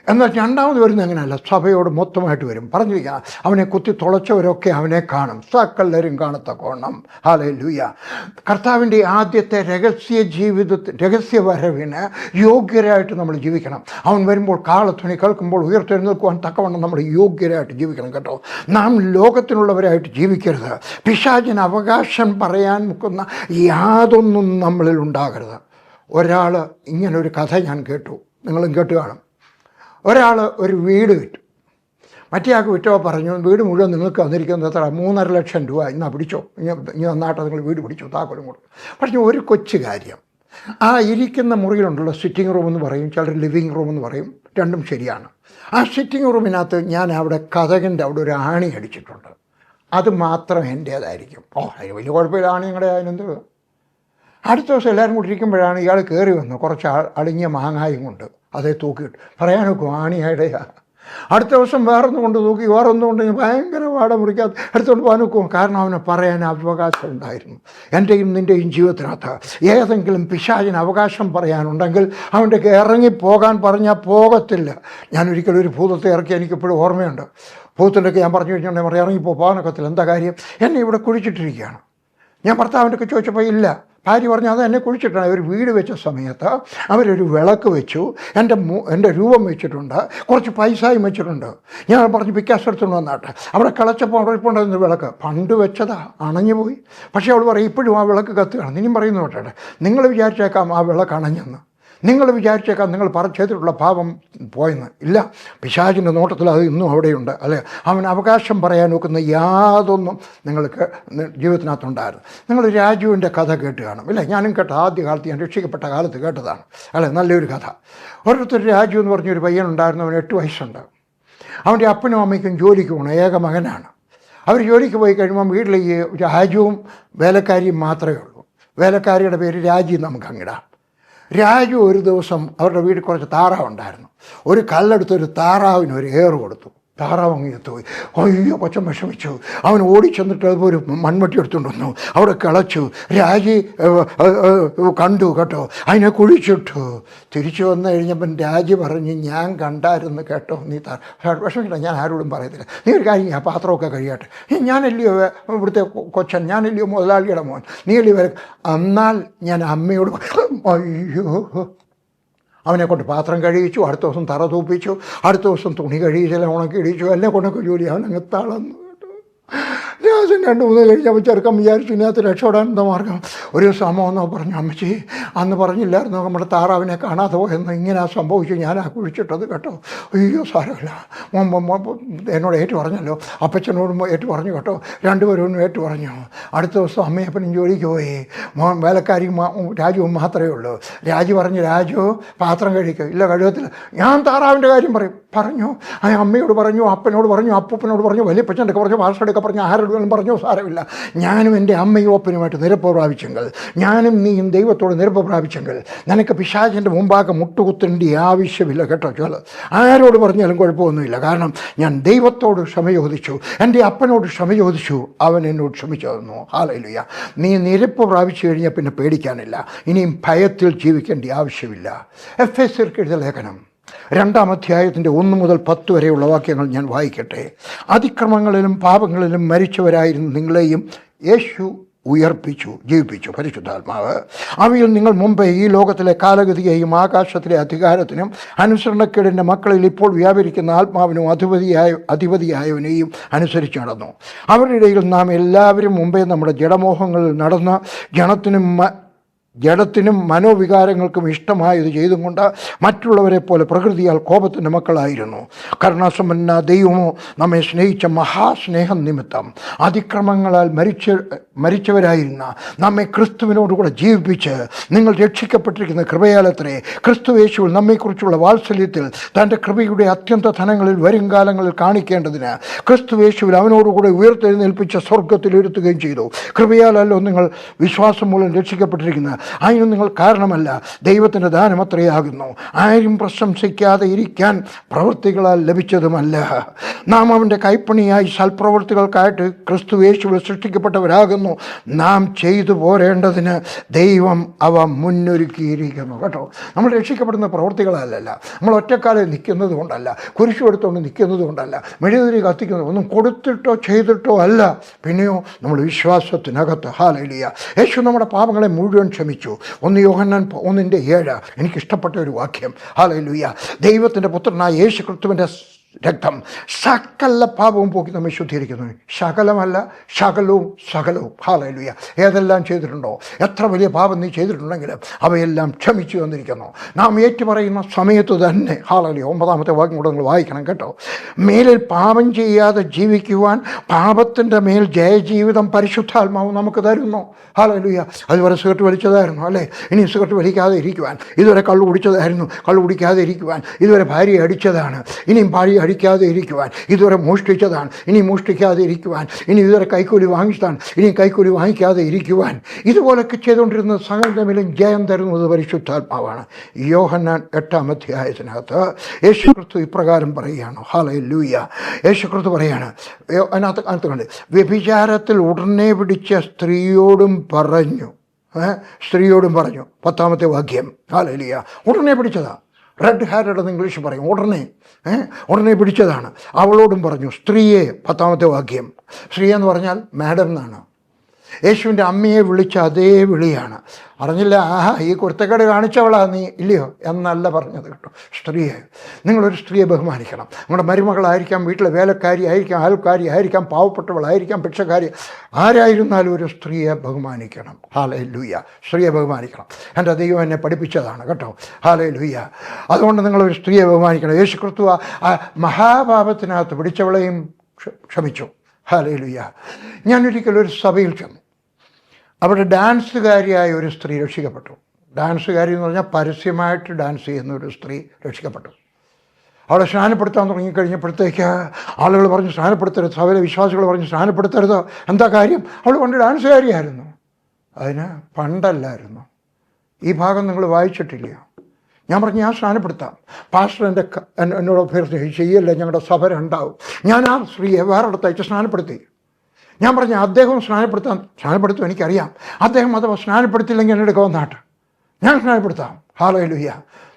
എന്നാൽ രണ്ടാമത് വരുന്നത് അങ്ങനെയല്ല, സഭയോട് മൊത്തമായിട്ട് വരും. പറഞ്ഞിരിക്കുക, അവനെ കുത്തി തുളച്ചവരൊക്കെ അവനെ കാണും, സകലരും കാണത്തക്കോണം. ഹല്ലേലൂയ. കർത്താവിൻ്റെ ആദ്യത്തെ രഹസ്യവരവിന് യോഗ്യരായിട്ട് നമ്മൾ ജീവിക്കണം. അവൻ വരുമ്പോൾ കാളധ്വനി കേൾക്കുമ്പോൾ ഉയർത്തെഴുന്നേൽക്കുവാൻ തക്കവണ്ണം നമ്മൾ യോഗ്യരായിട്ട് ജീവിക്കണം കേട്ടോ. നാം ലോകത്തിനുള്ളവരായിട്ട് ജീവിക്കരുത്. പിശാചിന് അവകാശം പറയാൻ നിൽക്കുന്ന യാതൊന്നും നമ്മളിൽ ഉണ്ടാകരുത്. ഒരാൾ ഇങ്ങനൊരു കഥ ഞാൻ കേട്ടു, നിങ്ങളും കേട്ട് കാണും. ഒരാൾ ഒരു വീട് വിറ്റു, മറ്റേ ആൾക്ക് വിറ്റപ്പോൾ പറഞ്ഞു, വീട് മുഴുവൻ നിങ്ങൾക്ക് വന്നിരിക്കുന്നത് എത്ര? 3.5 ലക്ഷം രൂപ, ഇന്നാ പിടിച്ചോ, ഇനി നന്നായിട്ട് നിങ്ങൾ വീട് പിടിച്ചു, താക്കോലും കൊടുക്കും. പറഞ്ഞു ഒരു കൊച്ചു കാര്യം, ആ ഇരിക്കുന്ന മുറിയിലുണ്ടല്ലോ, സിറ്റിംഗ് റൂം എന്ന് പറയും, ചിലർ ലിവിങ് റൂം എന്ന് പറയും, രണ്ടും ശരിയാണ്. ആ സിറ്റിംഗ് റൂമിനകത്ത് ഞാൻ അവിടെ കതകിൻ്റെ അവിടെ ഒരു ആണി അടിച്ചിട്ടുണ്ട്, അത് മാത്രം എൻ്റേതായിരിക്കും. അതിന് വലിയ കുഴപ്പമില്ല, ആണി നിങ്ങളുടെ അതിനെന്ത്. അടുത്ത ദിവസം എല്ലാവരും കൂടി ഇരിക്കുമ്പോഴാണ് ഇയാൾ കയറി വന്നു, കുറച്ച് അളിഞ്ഞ മാങ്ങായും കൊണ്ട് അതേ തൂക്കിയിട്ട്. പറയാനൊക്കെ ആണിയായിടെയാ, അടുത്ത ദിവസം വേറൊന്ന് കൊണ്ട് തൂക്കി, വേറൊന്നും കൊണ്ട് ഭയങ്കര വാട മുറിക്കാതെ എടുത്തുകൊണ്ട് പോകാൻ നോക്കും. കാരണം അവന് പറയാൻ അവകാശം ഉണ്ടായിരുന്നു. എൻ്റെയും നിൻ്റെയും ജീവിതത്തിനകത്ത് ഏതെങ്കിലും പിശാചിന് അവകാശം പറയാനുണ്ടെങ്കിൽ അവൻ്റെ ഇറങ്ങിപ്പോകാൻ പറഞ്ഞാൽ പോകത്തില്ല. ഞാനൊരിക്കലും ഒരു ഭൂതത്തെ ഇറക്കി എനിക്കിപ്പോഴും ഓർമ്മയുണ്ട്. ഭൂതത്തിൻ്റെയൊക്കെ ഞാൻ പറഞ്ഞു കഴിഞ്ഞിട്ടുണ്ടെങ്കിൽ പറയാം ഇറങ്ങിപ്പോകാനൊക്കത്തില്ല. എന്താ കാര്യം? എന്നെ ഇവിടെ കുഴിച്ചിട്ടിരിക്കുകയാണ്. ഞാൻ ഭർത്താവിൻ്റെ ഒക്കെ ചോദിച്ചപ്പോൾ ഇല്ല. ഭാര്യ പറഞ്ഞു അത് എന്നെ കുഴിച്ചിട്ടാണ്. ഒരു വീട് വെച്ച സമയത്ത് അവരൊരു വിളക്ക് വെച്ചു, എൻ്റെ രൂപം വെച്ചിട്ടുണ്ട്, കുറച്ച് പൈസയും വെച്ചിട്ടുണ്ട്. ഞാൻ പറഞ്ഞു പിക്കാസ് എടുത്തുകൊണ്ട് വന്നാട്ടെ. അവിടെ കളച്ചപ്പോൾ അവിടെ ഇരിപ്പുണ്ടായിരുന്ന വിളക്ക് പണ്ട് വെച്ചതാ, അണഞ്ഞു പോയി. പക്ഷേ അവൾ പറയും ഇപ്പോഴും ആ വിളക്ക് കത്തുകയാണ്. ഇനിയും പറയുന്നു കേട്ടെ, നിങ്ങൾ വിചാരിച്ചേക്കാം ആ വിളക്ക് അണഞ്ഞെന്ന്, നിങ്ങൾ വിചാരിച്ചേക്കാം നിങ്ങൾ ചെയ്തിട്ടുള്ള പാപം പോയെന്ന്. ഇല്ല, പിശാചിൻ്റെ നോട്ടത്തിൽ അത് ഇന്നും അവിടെയുണ്ട്. അല്ലേ, അവൻ അവകാശം പറയാൻ നോക്കുന്ന യാതൊന്നും നിങ്ങൾക്ക് ജീവിതത്തിനകത്തുണ്ടായിരുന്നു. നിങ്ങൾ രാജുവിൻ്റെ കഥ കേട്ട് കാണും. ഇല്ല, ഞാനും കേട്ട ആദ്യ കാലത്ത് ഞാൻ രക്ഷിക്കപ്പെട്ട കാലത്ത് കേട്ടതാണ്. അല്ലേ, നല്ലൊരു കഥ. ഒരിടത്തൊരു രാജു എന്ന് പറഞ്ഞൊരു പയ്യനുണ്ടായിരുന്നു. അവന് 8 വയസ്സുണ്ട്. അവൻ്റെ അപ്പനും അമ്മയ്ക്കും ജോലിക്ക് പോകണം, ഏക മകനാണ്. അവർ ജോലിക്ക് പോയി കഴിയുമ്പം വീട്ടിൽ ഈ രാജുവും വേലക്കാരിയും മാത്രമേ ഉള്ളൂ. വേലക്കാരിയുടെ പേര് രാജി നമുക്ക് അങ്ങിടാം. രാജു ഒരു ദിവസം അവരുടെ വീട്ടിൽ കുറച്ച് താറാവുണ്ടായിരുന്നു. ഒരു കല്ലെടുത്തൊരു താറാവിന് ഒരു ഏറ് കൊടുത്തു. താറാവ് അങ്ങ് എത്തുപോയി. അയ്യോ, കൊച്ചൻ വിഷമിച്ചു. അവൻ ഓടിച്ചെന്നിട്ട് ഒരു മൺവട്ടി എടുത്തുകൊണ്ട് വന്നു. അവിടെ കിളച്ചു. രാജി കണ്ടു കേട്ടോ, അതിനെ കുഴിച്ചിട്ടു. തിരിച്ചു വന്നു കഴിഞ്ഞപ്പം രാജി പറഞ്ഞ് ഞാൻ കണ്ടായിരുന്നു കേട്ടോ, നീ വിഷമിക്കില്ല, ഞാൻ ആരോടും പറയത്തില്ല. നീ ഒരു കാര്യം, ആ പാത്രമൊക്കെ കഴിയട്ടെ, ഞാനല്ലയോ ഇവിടുത്തെ കൊച്ചൻ, ഞാനല്ലയോ മുതലാളിയുടെ മോൻ, നീ അല്ലയോ വരെ. എന്നാൽ ഞാൻ അമ്മയോട് അയ്യോ. അവനെ കൊണ്ട് പാത്രം കഴിയിച്ചു, അടുത്ത ദിവസം തറ തൂപ്പിച്ചു, അടുത്ത ദിവസം തുണി കഴിയിച്ചെല്ലാം ഉണക്കി ഇടിച്ചു, എല്ലാം കൊണ്ടൊക്കെ ജോലി. അവനങ്ങ് തളർന്നു കേട്ടോ. രാജൻ 2-3 കഴിഞ്ഞപ്പോൾ ചെറുക്കം വിചാരിച്ചു ഇതിനകത്ത് രക്ഷപ്പെടാൻ എന്താ മാർഗം. ഒരു ദിവസം അമ്മ വന്നോ പറഞ്ഞു, അമ്മച്ചി അന്ന് പറഞ്ഞില്ലായിരുന്നു നമ്മുടെ താറാവിനെ കാണാതെ പോയെന്ന്, ഇങ്ങനെ സംഭവിച്ചു, ഞാനാ കുഴിച്ചിട്ടത് കേട്ടോ. അയ്യോ സാരമില്ല, എന്നോട് ഏറ്റു പറഞ്ഞല്ലോ, അപ്പച്ചനോടും ഏറ്റു പറഞ്ഞു കേട്ടോ, രണ്ടുപേരും ഏറ്റു പറഞ്ഞു. അടുത്ത ദിവസം അമ്മയപ്പനും ജോലിക്ക് പോയി. വേലക്കാരിയും രാജുവും മാത്രമേ ഉള്ളൂ. രാജു പറഞ്ഞു, രാജു പാത്രം കഴിക്കുക. ഇല്ല, കഴിയത്തില്ല. ഞാൻ താറാവിൻ്റെ കാര്യം പറഞ്ഞു. ആ അമ്മയോട് പറഞ്ഞു, അപ്പനോട് പറഞ്ഞു, അപ്പൂപ്പനോട് പറഞ്ഞു, വലിയപ്പച്ചൻ്റെയൊക്കെ പറഞ്ഞു, ഭാഷയുടെയൊക്കെ പറഞ്ഞു, ആരോടും പറഞ്ഞു. സാരമില്ല, ഞാനും എൻ്റെ അമ്മയും ഒപ്പനുമായിട്ട് നിരപ്പ് പ്രാപിച്ചെങ്കിൽ, ഞാനും നീയും ദൈവത്തോട് നിരപ്പ് പ്രാപിച്ചെങ്കിൽ നിനക്ക് പിശാചിൻ്റെ മുമ്പാകെ മുട്ടുകുത്തേണ്ട ആവശ്യമില്ല കേട്ടോ. ആരോട് പറഞ്ഞാലും കുഴപ്പമൊന്നുമില്ല. കാരണം ഞാൻ ദൈവത്തോട് ക്ഷമ ചോദിച്ചു, എൻ്റെ അപ്പനോട് ക്ഷമ ചോദിച്ചു, അവൻ എന്നോട് ക്ഷമിച്ചു തന്നു. ഹല്ലേലൂയ. നീ നിരപ്പ് പ്രാപിച്ചു കഴിഞ്ഞാൽ പിന്നെ പേടിക്കാനില്ല, ഇനിയും ഭയത്തിൽ ജീവിക്കേണ്ട ആവശ്യമില്ല. എഫെസ്യർക്ക് എഴുതിയ ലേഖനം 2-ാം അധ്യായത്തിൻ്റെ 1 മുതൽ 10 വരെയുള്ള വാക്യങ്ങൾ ഞാൻ വായിക്കട്ടെ. അതിക്രമങ്ങളിലും പാപങ്ങളിലും മരിച്ചവരായിരുന്നു നിങ്ങളെയും യേശു ജീവിപ്പിച്ചു പരിശുദ്ധാത്മാവ്. അവയിൽ നിങ്ങൾ മുമ്പേ ഈ ലോകത്തിലെ കാലഗതിയെയും ആകാശത്തിലെ അധികാരത്തിനും അനുസരണക്കേടിൻ്റെ മക്കളിൽ ഇപ്പോൾ വ്യാപരിക്കുന്ന ആത്മാവിനും അധിപതിയായവനെയും അനുസരിച്ച് നടന്നു. അവരുടെ ഇടയിൽ നാം എല്ലാവരും മുമ്പേ നമ്മുടെ ജഡമോഹങ്ങളിൽ നടന്ന ജഡത്തിനും മനോവികാരങ്ങൾക്കും ഇഷ്ടമായത് ചെയ്തും കൊണ്ട് മറ്റുള്ളവരെ പോലെ പ്രകൃതിയാൽ കോപത്തിൻ്റെ മക്കളായിരുന്നു. കരുണാസമ്പന്ന ദൈവമോ നമ്മെ സ്നേഹിച്ച മഹാസ്നേഹം നിമിത്തം അതിക്രമങ്ങളാൽ മരിച്ചവരായിരുന്ന നമ്മെ ക്രിസ്തുവിനോടുകൂടെ ജീവിപ്പിച്ച് നിങ്ങൾ രക്ഷിക്കപ്പെട്ടിരിക്കുന്ന കൃപയാലത്രേ ക്രിസ്തുയേശുവിൽ നമ്മെക്കുറിച്ചുള്ള വാത്സല്യത്തിൽ തൻ്റെ കൃപയുടെ അത്യന്ത ധനങ്ങളിൽ വരും കാലങ്ങളിൽ കാണിക്കേണ്ടതിന് ക്രിസ്തുയേശുവിൽ അവനോടുകൂടെ ഉയർത്തെഴുന്നേൽപ്പിച്ച സ്വർഗത്തിൽ ഇരുത്തുകയും ചെയ്തു. കൃപയാലല്ലോ നിങ്ങൾ വിശ്വാസം മൂലം രക്ഷിക്കപ്പെട്ടിരിക്കുന്ന, അതിനും നിങ്ങൾ കാരണമല്ല, ദൈവത്തിൻ്റെ ദാനം അത്രയാകുന്നു. ആരും പ്രശംസിക്കാതെ ഇരിക്കാൻ പ്രവൃത്തികളാൽ ലഭിച്ചതുമല്ല. നാം അവൻ്റെ കൈപ്പണിയായി സൽപ്രവൃത്തികൾക്കായിട്ട് ക്രിസ്തു യേശുവിൽ സൃഷ്ടിക്കപ്പെട്ടവരാകുന്നു. നാം ചെയ്തു പോരേണ്ടതിന് ദൈവം അവ മുന്നൊരുക്കിയിരിക്കുന്നു കേട്ടോ. നമ്മൾ രക്ഷിക്കപ്പെടുന്ന പ്രവൃത്തികളല്ലല്ല, നമ്മൾ ഒറ്റക്കാലിൽ നിൽക്കുന്നത് കൊണ്ടല്ല, കുരിശു എടുത്തുകൊണ്ട് നിൽക്കുന്നത് കൊണ്ടല്ല, മെഴുകുതിരി കത്തിക്കുന്നത് ഒന്നും കൊടുത്തിട്ടോ ചെയ്തിട്ടോ അല്ല, പിന്നെയോ നമ്മൾ വിശ്വാസത്തിനകത്ത്. ഹല്ലേലൂയ. യേശു നമ്മുടെ പാപങ്ങളെ മുഴുവൻ ക്ഷമിച്ചു. 1 യോഹന്നാൻ 1:7 എനിക്കിഷ്ടപ്പെട്ട ഒരു വാക്യം. ഹല്ലേലൂയ. ദൈവത്തിൻ്റെ പുത്രനായ യേശു ക്രിസ്തുവിൻ്റെ രക്തം സകല പാപവും പോക്കി നമ്മെ ശുദ്ധീകരിക്കുന്നു. ശകലമല്ല, സകലവും. ഹല്ലേലൂയ. ഏതെല്ലാം ചെയ്തിട്ടുണ്ടോ, എത്ര വലിയ പാപം നീ ചെയ്തിട്ടുണ്ടെങ്കിലും അവയെല്ലാം ക്ഷമിച്ചു വന്നിരിക്കുന്നു. നാം ഏറ്റുപറയുന്ന സമയത്ത് തന്നെ. ഹല്ലേലൂയ. 9-ാമത്തെ വാക്യം കൂടെ നിങ്ങൾ വായിക്കണം കേട്ടോ. മേലിൽ പാപം ചെയ്യാതെ ജീവിക്കുവാൻ പാപത്തിൻ്റെ മേൽ ജയജീവിതം പരിശുദ്ധാത്മാവ് നമുക്ക് തരുന്നു. ഹല്ലേലൂയ. അതുവരെ സിഗരറ്റ് വലിച്ചതായിരുന്നു അല്ലേ, ഇനി സിഗരറ്റ് വലിക്കാതെ ഇരിക്കുവാൻ. ഇതുവരെ കള്ളു കുടിച്ചതായിരുന്നു, കള്ളു കുടിക്കാതെ ഇരിക്കുവാൻ. ഇതുവരെ ഭാര്യയെ അടിച്ചതാണ്, ഇനിയും ഭാര്യയെ അഴിക്കാതെ ഇരിക്കുവാൻ, ഇതുവരെ മോഷ്ടിച്ചതാണ് ഇനി മോഷ്ടിക്കാതെ ഇരിക്കുവാൻ, ഇനി ഇതുവരെ കൈക്കൂലി വാങ്ങിച്ചതാണ് ഇനി കൈക്കൂലി വാങ്ങിക്കാതെ ഇരിക്കുവാൻ, ഇതുപോലൊക്കെ ചെയ്തുകൊണ്ടിരുന്നത് സകലതമ്മിലും ജയം തരുന്നത് പരിശുദ്ധാത്മാവാണ്. യോഹന്നാൻ 8-ാം അധ്യായത്തിനകത്ത് യേശുക്രിസ്തു ഇപ്രകാരം പറയുകയാണ്. ഹല്ലേലൂയ. യേശുക്രിസ്തു പറയാണ്, അതിനകത്ത് കണ്ട് വ്യഭിചാരത്തിൽ ഉടനെ പിടിച്ച സ്ത്രീയോടും പറഞ്ഞു, 10-ാമത്തെ വാക്യം. ഹല്ലേലൂയ. ഉടനെ പിടിച്ചതാ. റെഡ് ഹാൻഡഡ് എന്ന് ഇംഗ്ലീഷ് പറയും. ഉടനെ പിടിച്ചതാണ്. അവളോടും പറഞ്ഞു, സ്ത്രീയെ, 10-ാമത്തെ വാക്യം. സ്ത്രീ എന്ന് പറഞ്ഞാൽ മാഡം എന്നാണ്. യേശുവിൻ്റെ അമ്മയെ വിളിച്ച അതേ വിളിയാണ്. അറിഞ്ഞില്ല, ആഹാ ഈ കുരുത്തക്കേട് കാണിച്ചവളാ നീ, ഇല്ലയോ എന്നല്ല പറഞ്ഞത് കേട്ടോ. സ്ത്രീയെ, നിങ്ങളൊരു സ്ത്രീയെ ബഹുമാനിക്കണം. നിങ്ങളുടെ മരുമകളായിരിക്കാം, വീട്ടിലെ വേലക്കാരി ആയിരിക്കാം, അയൽക്കാരി ആയിരിക്കാം, പാവപ്പെട്ടവളായിരിക്കാം, ഭിക്ഷക്കാരി, ആരായിരുന്നാലും ഒരു സ്ത്രീയെ ബഹുമാനിക്കണം. ഹല്ലേലൂയ. സ്ത്രീയെ ബഹുമാനിക്കണം. എൻ്റെ ദൈവം എന്നെ പഠിപ്പിച്ചതാണ് കേട്ടോ. ഹല്ലേലൂയ. അതുകൊണ്ട് നിങ്ങളൊരു സ്ത്രീയെ ബഹുമാനിക്കണം. യേശുക്രിസ്തു ആ മഹാപാപത്തിനകത്ത് പിടിച്ചവളെയും ക്ഷമിച്ചു. ഹല്ലേലൂയ. ഞാനൊരിക്കലും ഒരു സഭയിൽ ചെന്നു. അവിടെ ഡാൻസുകാരിയായ ഒരു സ്ത്രീ രക്ഷിക്കപ്പെട്ടു. ഡാൻസുകാരി എന്ന് പറഞ്ഞാൽ പരസ്യമായിട്ട് ഡാൻസ് ചെയ്യുന്ന ഒരു സ്ത്രീ രക്ഷിക്കപ്പെട്ടു. അവളെ സ്നാനപ്പെടുത്താൻ തുടങ്ങിക്കഴിഞ്ഞപ്പോഴത്തേക്ക് ആളുകൾ പറഞ്ഞു സ്നാനപ്പെടുത്തരുത്, സഭയിലെ വിശ്വാസികൾ പറഞ്ഞു സ്നാനപ്പെടുത്തരുത്. എന്താ കാര്യം? അവൾ പണ്ട് ഡാൻസുകാരിയായിരുന്നു. അതിന് പണ്ടല്ലായിരുന്നു. ഈ ഭാഗം നിങ്ങൾ വായിച്ചിട്ടില്ലയോ? ഞാൻ പറഞ്ഞു ഞാൻ സ്നാനപ്പെടുത്താം. പാസ്റ്റർ എന്നോട് അഭ്യർത്ഥന ചെയ്യല്ലേ, ഞങ്ങളുടെ സഭ ഉണ്ടാവും. ഞാൻ ആ സ്ത്രീയെ വേറെടുത്തയച്ച് സ്നാനപ്പെടുത്തി. ഞാൻ പറഞ്ഞു അദ്ദേഹം സ്നാനപ്പെടുത്തും എനിക്കറിയാം. അദ്ദേഹം അഥവാ സ്നാനപ്പെടുത്തില്ലെങ്കിൽ എൻ്റെ അടുക്ക വന്നാട്ട് ഞാൻ സ്നാനപ്പെടുത്താം. ഹല്ലേലൂയ.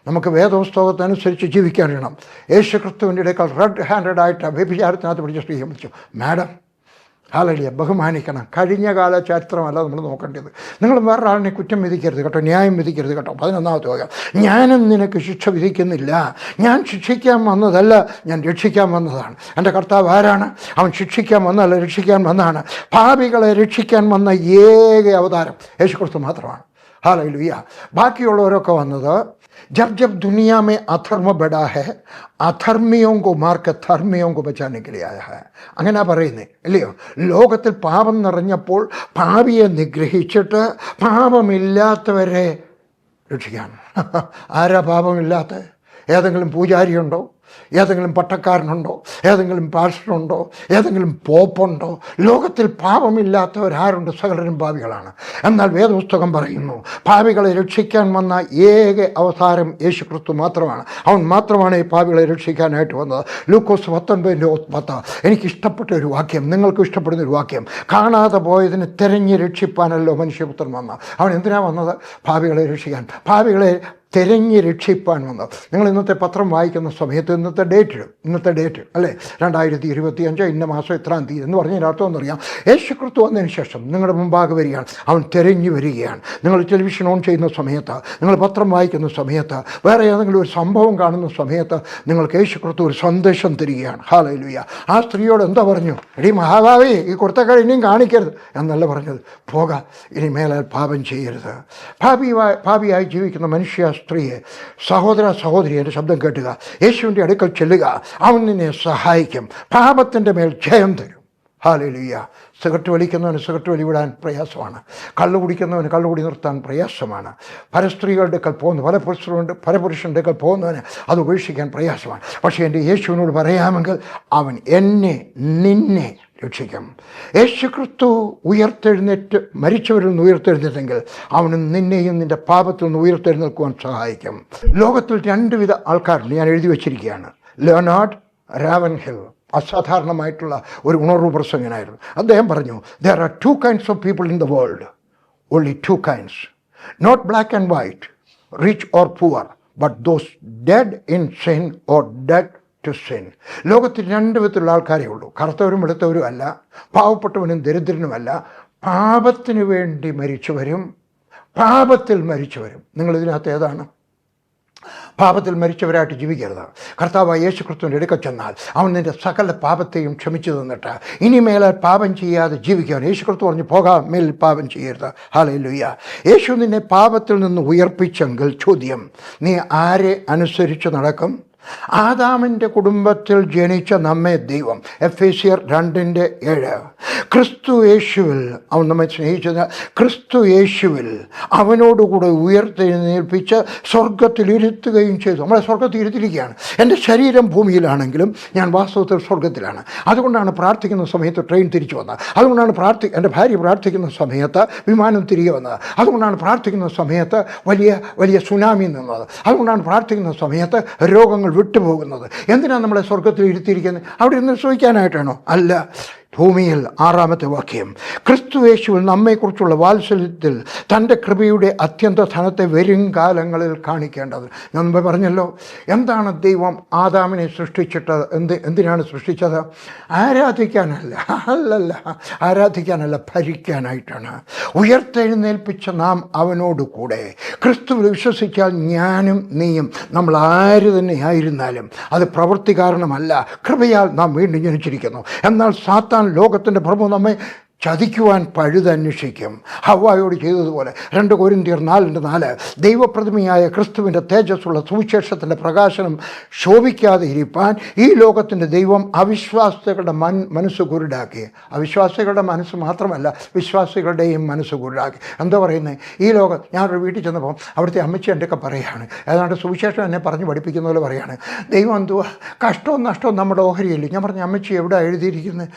നമുക്ക് വേദപുസ്തകത്തിനനുസരിച്ച് ജീവിക്കാനിടണം. യേശുക്രിസ്തുവിൻ്റെ ഇടയ്ക്കാൾ റെഡ് ഹാൻഡഡായിട്ട് വ്യഭിചാരത്തിനകത്ത് പിടിച്ച സ്ത്രീയെ വിളിച്ചു, മാഡം. ഹല്ലേലൂയ. ബഹുമാനിക്കണം. കഴിഞ്ഞ കാല ചരിത്രമല്ല നമ്മൾ നോക്കേണ്ടത്. നിങ്ങൾ വേറൊരാളിനെ കുറ്റം വിധിക്കരുത് കേട്ടോ, ന്യായം വിധിക്കരുത് കേട്ടോ. 11-ാമത്തെ വാക്യം. ഞാനും നിനക്ക് ശിക്ഷ വിധിക്കുന്നില്ല, ഞാൻ ശിക്ഷിക്കാൻ വന്നതല്ല, ഞാൻ രക്ഷിക്കാൻ വന്നതാണ്. എൻ്റെ കർത്താവ് ആരാണ്? അവൻ ശിക്ഷിക്കാൻ വന്നതല്ല, രക്ഷിക്കാൻ വന്നതാണ്. പാപികളെ രക്ഷിക്കാൻ വന്ന ഏക അവതാരം യേശുക്രിസ്തു മാത്രമാണ്. ഹല്ലേലൂയ. ബാക്കിയുള്ളവരൊക്കെ വന്നത് जब दुनिया में अधर्म बढ़ा है अधर्मियों को मार कर धर्मियों को बचाने के लिए आया है. അങ്ങനെ പറയുന്നേ അല്ലയോ? ലോകത്തിൽ പാപം നിറഞ്ഞപ്പോൾ പാപിയെ നിഗ്രഹിച്ചിട്ട് പാപമില്ലാത്തവരെ രക്ഷിക്കാൻ. ആരാ പാപമില്ലാത്ത? ഏതെങ്കിലും പൂജാരിയുണ്ടോ? ഏതെങ്കിലും പട്ടക്കാരനുണ്ടോ? ഏതെങ്കിലും പാസ്റ്ററുണ്ടോ? ഏതെങ്കിലും പോപ്പുണ്ടോ? ലോകത്തിൽ പാപമില്ലാത്തവരാരുണ്ട്? സകലരും പാപികളാണ്. എന്നാൽ വേദപുസ്തകം പറയുന്നു പാപികളെ രക്ഷിക്കാൻ വന്ന ഏക അവതാരം യേശുക്രിസ്തു മാത്രമാണ്. അവൻ മാത്രമാണ് ഈ പാപികളെ രക്ഷിക്കാനായിട്ട് വന്നത്. ലൂക്കോസ് 19:10 എനിക്കിഷ്ടപ്പെട്ട ഒരു വാക്യം, നിങ്ങൾക്കും ഇഷ്ടപ്പെടുന്ന ഒരു വാക്യം. കാണാതെ പോയതിനെ തിരഞ്ഞ് രക്ഷിപ്പാനല്ലോ മനുഷ്യപുത്രൻ വന്ന. അവൻ എന്തിനാണ് വന്നത്? പാപികളെ രക്ഷിക്കാൻ, പാപികളെ തിരഞ്ഞ് രക്ഷിപ്പാൻ വന്നത്. നിങ്ങൾ ഇന്നത്തെ പത്രം വായിക്കുന്ന സമയത്ത് ഇന്നത്തെ ഡേറ്റ് അല്ലേ, 2025 ഇന്ന മാസം ഇത്രാം തീയതി എന്ന് പറഞ്ഞതിൻ്റെ അർത്ഥം എന്നറിയാം. യേശുക്രിസ്തു വന്നതിന് ശേഷം നിങ്ങളുടെ മുമ്പാകെ വരികയാണ്. അവൻ തിരഞ്ഞു വരികയാണ്. നിങ്ങൾ ടെലിവിഷൻ ഓൺ ചെയ്യുന്ന സമയത്ത്, നിങ്ങൾ പത്രം വായിക്കുന്ന സമയത്ത്, വേറെ ഏതെങ്കിലും ഒരു സംഭവം കാണുന്ന സമയത്ത് നിങ്ങൾക്ക് യേശുക്രിസ്തു ഒരു സന്ദേശം തരികയാണ്. ഹല്ലേലൂയ. ആ സ്ത്രീയോട് എന്താ പറഞ്ഞു? എടീ മഹാഭാവി, ഈ കുർത്തക്കേട് ഇനിയും കാണിക്കരുത് എന്നല്ല പറഞ്ഞത്. പോക, ഇനി മേലാൽ പാപം ചെയ്യരുത്. പാപിയായി ജീവിക്കുന്ന മനുഷ്യ സ്ത്രീയെ, സഹോദരി എൻ്റെ ശബ്ദം കേട്ടുക, യേശുവിൻ്റെ അടുക്കൽ ചെല്ലുക. അവൻ നിന്നെ സഹായിക്കും, പാപത്തിൻ്റെ മേൽ ജയം തരും. ഹല്ലേലൂയ. സിഗരറ്റ് വലിക്കുന്നവന് സിഗരറ്റ് വലിവിടാൻ പ്രയാസമാണ്. കള്ളു കുടിക്കുന്നവന് കള്ളുകുടി നിർത്താൻ പ്രയാസമാണ്. പരസ്ത്രീകളുടെ അടുക്കൽ പോകുന്നു, പരപുരുഷൻ്റെ അടുക്കൽ പോകുന്നവന് അത് ഉപേക്ഷിക്കാൻ പ്രയാസമാണ്. പക്ഷേ എൻ്റെ യേശുവിനോട് പറയാമെങ്കിൽ അവൻ എന്നെ നിന്നെ രക്ഷിക്കും. യേശുക്രിസ്തു ഉയർത്തെഴുന്നേറ്റ് മരിച്ചവരിൽ നിന്ന് ഉയർത്തെഴുന്നേറ്റെങ്കിൽ അവന് നിന്നെയും നിൻ്റെ പാപത്തിൽ നിന്ന് ഉയർത്തെഴുന്നേൽക്കുവാൻ സഹായിക്കും. ലോകത്തിൽ 2 വിധ ആൾക്കാരുണ്ട്. ഞാൻ എഴുതി വച്ചിരിക്കുകയാണ്. ലിയോണാർഡ് റാവൻഹിൽ അസാധാരണമായിട്ടുള്ള ഒരു ഉണർവ് പ്രസംഗനായിരുന്നു. അദ്ദേഹം പറഞ്ഞു, there are 2 kinds of people in the world, only 2 kinds, not black and white, rich or poor, but those dead in sin or dead to sin. ലോകത്തിൽ 2 വിധത്തിലുള്ള ആൾക്കാരേ ഉള്ളൂ. കറുത്തവരും വെളുത്തവരും അല്ല, പാവപ്പെട്ടവനും ദരിദ്രനുമല്ല, പാപത്തിന് വേണ്ടി മരിച്ചവരും പാപത്തിൽ മരിച്ചവരും. നിങ്ങളിതിനകത്ത് ഏതാണ്? പാപത്തിൽ മരിച്ചവരായിട്ട് ജീവിക്കരുത്. കർത്താവായ യേശുക്രിസ്തുവിൻ്റെ അടുക്കൽ ചെന്നാൽ അവൻ നിൻ്റെ സകല പാപത്തെയും ക്ഷമിച്ചു തന്നിട്ട് ഇനിമേലാൽ പാപം ചെയ്യാതെ ജീവിക്കാൻ യേശുക്രിസ്തു പറഞ്ഞു, പോകാം, മേൽ പാപം ചെയ്യരുത്. ഹല്ലേലൂയ. യേശു നിന്നെ പാപത്തിൽ നിന്ന് ഉയർപ്പിച്ചെങ്കിൽ ചോദ്യം, നീ ആരെ അനുസരിച്ച് നടക്കും? ആദാമിൻ്റെ കുടുംബത്തിൽ ജനിച്ച നമ്മെ ദൈവം, എഫേസ്യർ 2:7 ക്രിസ്തു യേശുവിൽ അവൻ നമ്മെ സ്നേഹിച്ചത്. ക്രിസ്തു യേശുവിൽ അവനോടുകൂടെ ഉയർത്തെഴുന്നേൽപ്പിച്ച് സ്വർഗത്തിൽ ഇരുത്തുകയും ചെയ്തു. നമ്മളെ സ്വർഗത്തിൽ ഇരുത്തിയിരിക്കുകയാണ്. എൻ്റെ ശരീരം ഭൂമിയിലാണെങ്കിലും ഞാൻ വാസ്തവത്തിൽ സ്വർഗത്തിലാണ്. അതുകൊണ്ടാണ് പ്രാർത്ഥിക്കുന്ന സമയത്ത് ട്രെയിൻ തിരിച്ചു വന്നത്. അതുകൊണ്ടാണ് എൻ്റെ ഭാര്യ പ്രാർത്ഥിക്കുന്ന സമയത്ത് വിമാനം തിരികെ വന്നത്. അതുകൊണ്ടാണ് പ്രാർത്ഥിക്കുന്ന സമയത്ത് വലിയ വലിയ സുനാമി നിന്നത്. അതുകൊണ്ടാണ് പ്രാർത്ഥിക്കുന്ന സമയത്ത് രോഗങ്ങൾ വിട്ടുപോകുന്നത്. എന്തിനാണ് നമ്മളെ സ്വർഗത്തിൽ ഇരുത്തിയിരിക്കുന്നത്? അവിടെ ഇരുന്ന് ശ്രമിക്കാനായിട്ടാണോ? അല്ല. ഭൂമിയിൽ 6-ാമത്തെ വാക്യം, ക്രിസ്തു യേശുവിൽ നമ്മെക്കുറിച്ചുള്ള വാത്സല്യത്തിൽ തൻ്റെ കൃപയുടെ അത്യന്ത ധനത്തെ വരും കാലങ്ങളിൽ കാണിക്കേണ്ടത്. ഞാൻ മുമ്പ് പറഞ്ഞല്ലോ, എന്താണ് ദൈവം ആദാമിനെ സൃഷ്ടിച്ചിട്ട് എന്തിനാണ് സൃഷ്ടിച്ചത്? ആരാധിക്കാനല്ല, ആരാധിക്കാനല്ല, ഭരിക്കാനായിട്ടാണ്. ഉയർത്തെഴുന്നേൽപ്പിച്ച നാം അവനോട് കൂടെ ക്രിസ്തുവിൽ വിശ്വസിച്ചാൽ ഞാനും നീയും, നമ്മൾ ആര് തന്നെ ആയിരുന്നാലും, അത് പ്രവൃത്തി കാരണമല്ല, കൃപയാൽ നാം വീണ്ടും ജനിച്ചിരിക്കുന്നു. എന്നാൽ സാത്താൻ ലോകത്തിൻ്റെ പ്രഭു നമ്മെ ചതിക്കുവാൻ പഴുതന്വേഷിക്കും. ഹവ്വായോട് ചെയ്തതുപോലെ 2 കൊരിന്ത്യർ 4:4 ദൈവപ്രതിമയായ ക്രിസ്തുവിൻ്റെ തേജസ്സുള്ള സുവിശേഷത്തിൻ്റെ പ്രകാശനം ശോഭിക്കാതെ ഇരിപ്പാൻ ഈ ലോകത്തിൻ്റെ ദൈവം അവിശ്വാസികളുടെ മനസ്സ് കുരുടാക്കി. അവിശ്വാസികളുടെ മനസ്സ് മാത്രമല്ല, വിശ്വാസികളുടെയും മനസ്സ് കുരുടാക്കി. എന്താ പറയുന്നത്? ഈ ലോകം, ഞാനൊരു വീട്ടിൽ ചെന്നപ്പോൾ അവിടുത്തെ അമ്മച്ചി എൻ്റെയൊക്കെ പറയുകയാണ്, ഏതാണ്ട് സുവിശേഷം എന്നെ പറഞ്ഞ് പഠിപ്പിക്കുന്ന പോലെ പറയുകയാണ്, ദൈവം എന്തുവാ കഷ്ടവും നഷ്ടവും നമ്മുടെ ഓഹരിയില്ല. ഞാൻ പറഞ്ഞു, അമ്മച്ചി എവിടെ എഴുതിയിരിക്കുന്നത്?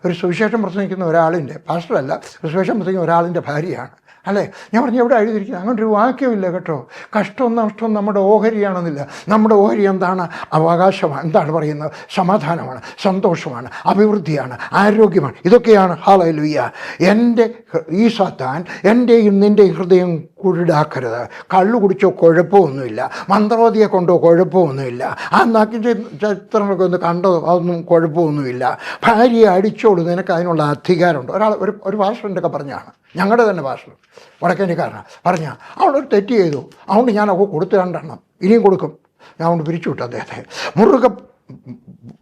ഒരു സുവിശേഷം പ്രസംഗിക്കുന്ന ഒരാളിൻ്റെ, പാസ്റ്ററല്ല, സുവിശേഷം പ്രസംഗിക്കുന്ന ഒരാളിൻ്റെ ഭാര്യയാണ് അല്ലേ? ഞാൻ പറഞ്ഞു, എവിടെ എഴുതിയിരിക്കുന്നത്? അങ്ങനൊരു വാക്യമില്ല കേട്ടോ. കഷ്ടവും നഷ്ടവും നമ്മുടെ ഓഹരിയാണെന്നില്ല. നമ്മുടെ ഓഹരി എന്താണ്? അവകാശമാണ്. എന്താണ് പറയുന്നത്? സമാധാനമാണ്, സന്തോഷമാണ്, അഭിവൃദ്ധിയാണ്, ആരോഗ്യമാണ്. ഇതൊക്കെയാണ്. ഹല്ലേലൂയ. ഈ സാത്താൻ എൻ്റെയും നിൻ്റെയും ഹൃദയം കുരുടാക്കരുത്. കള്ളു കുടിച്ചോ കുഴപ്പമൊന്നുമില്ല, മന്ത്രവാദിയെ കൊണ്ടോ കുഴപ്പമൊന്നുമില്ല, ആ നാക്കിൻ്റെ ചിത്രങ്ങളൊക്കെ ഒന്ന് കണ്ടോ അതൊന്നും കുഴപ്പമൊന്നുമില്ല. ഭാര്യയെ അടിച്ചോളൂ, നിനക്ക് അതിനുള്ള അധികാരമുണ്ട്. ഒരു ഭാഷൻ്റെ ഒക്കെ പറഞ്ഞാണ്, ഞങ്ങളുടെ തന്നെ ഭാഷ, വടക്കേനിക്കാരനാണ് പറഞ്ഞ, അവളൊരു തെറ്റ് ചെയ്തു, അതുകൊണ്ട് ഞാൻ അവൾക്ക് കൊടുത്തു 2 എണ്ണം, ഇനിയും കൊടുക്കും. ഞാൻ കൊണ്ട് പിരിച്ചു വിട്ടു അദ്ദേഹത്തെ. മുറുകെ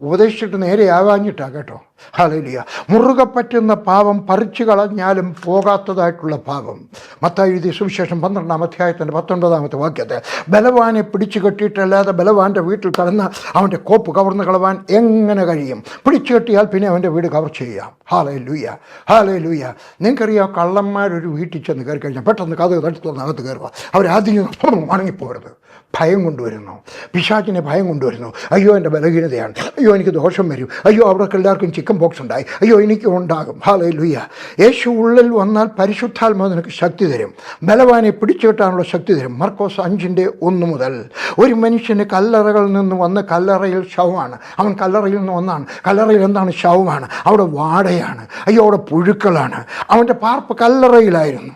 ഉപദേശിച്ചിട്ട് നേരെയാകാഞ്ഞിട്ടാണ് കേട്ടോ. ഹല്ലേലൂയ. മുറുകെ പറ്റുന്ന പാപം പറിച്ചു കളഞ്ഞാലും പോകാത്തതായിട്ടുള്ള പാപം. മത്തായി എഴുതിയ സുവിശേഷം 12-ാം അധ്യായത്തിൻ്റെ 19-ാമത്തെ വാക്യത്തെ, ബലവാനെ പിടിച്ചു കെട്ടിയിട്ടല്ലാതെ ബലവാൻ്റെ വീട്ടിൽ കടന്ന് അവൻ്റെ കോപ്പ് കവർന്ന് കളവാൻ എങ്ങനെ കഴിയും? പിടിച്ചു കെട്ടിയാൽ പിന്നെ അവൻ്റെ വീട് കവർ ചെയ്യാം. Hallelujah, hallelujah. നിങ്ങൾക്കറിയാം, കള്ളന്മാരൊരു വീട്ടിൽ ചെന്ന് കയറി കഴിഞ്ഞാൽ പെട്ടെന്ന് കഥ തടുത്തുനിന്നകത്ത് കയറുക. അവരാദ്യം മണങ്ങിപ്പോകരുത്. ഭയം കൊണ്ടുവരുന്നു, പിശാചിനെ ഭയം കൊണ്ടുവരുന്നു. അയ്യോ എൻ്റെ ബലഹീനതയാണ്, അയ്യോ എനിക്ക് ദോഷം വരും, അയ്യോ അവർക്ക് എല്ലാവർക്കും ചിക്കൻ ബോക്സ് ഉണ്ടായി, അയ്യോ എനിക്കും ഉണ്ടാകും. ഹല്ലേലൂയ. യേശു ഉള്ളിൽ വന്നാൽ പരിശുദ്ധാത്മാവ് നിനക്ക് ശക്തി തരും, ബലവാനെ പിടിച്ചു കെട്ടാനുള്ള ശക്തി തരും. മർക്കോസ് 5:1 മുതൽ, ഒരു മനുഷ്യന് കല്ലറകളിൽ നിന്ന് വന്ന് കല്ലറയിൽ ശവമാണ്. അവൻ കല്ലറയിൽ നിന്ന് വന്നാണ്. കല്ലറയിൽ എന്താണ്? ശവമാണ്. അവിടെ വാടയാണ്, അയ്യോ അവിടെ പുഴുക്കളാണ്. അവൻ്റെ പാർപ്പ് കല്ലറയിലായിരുന്നു.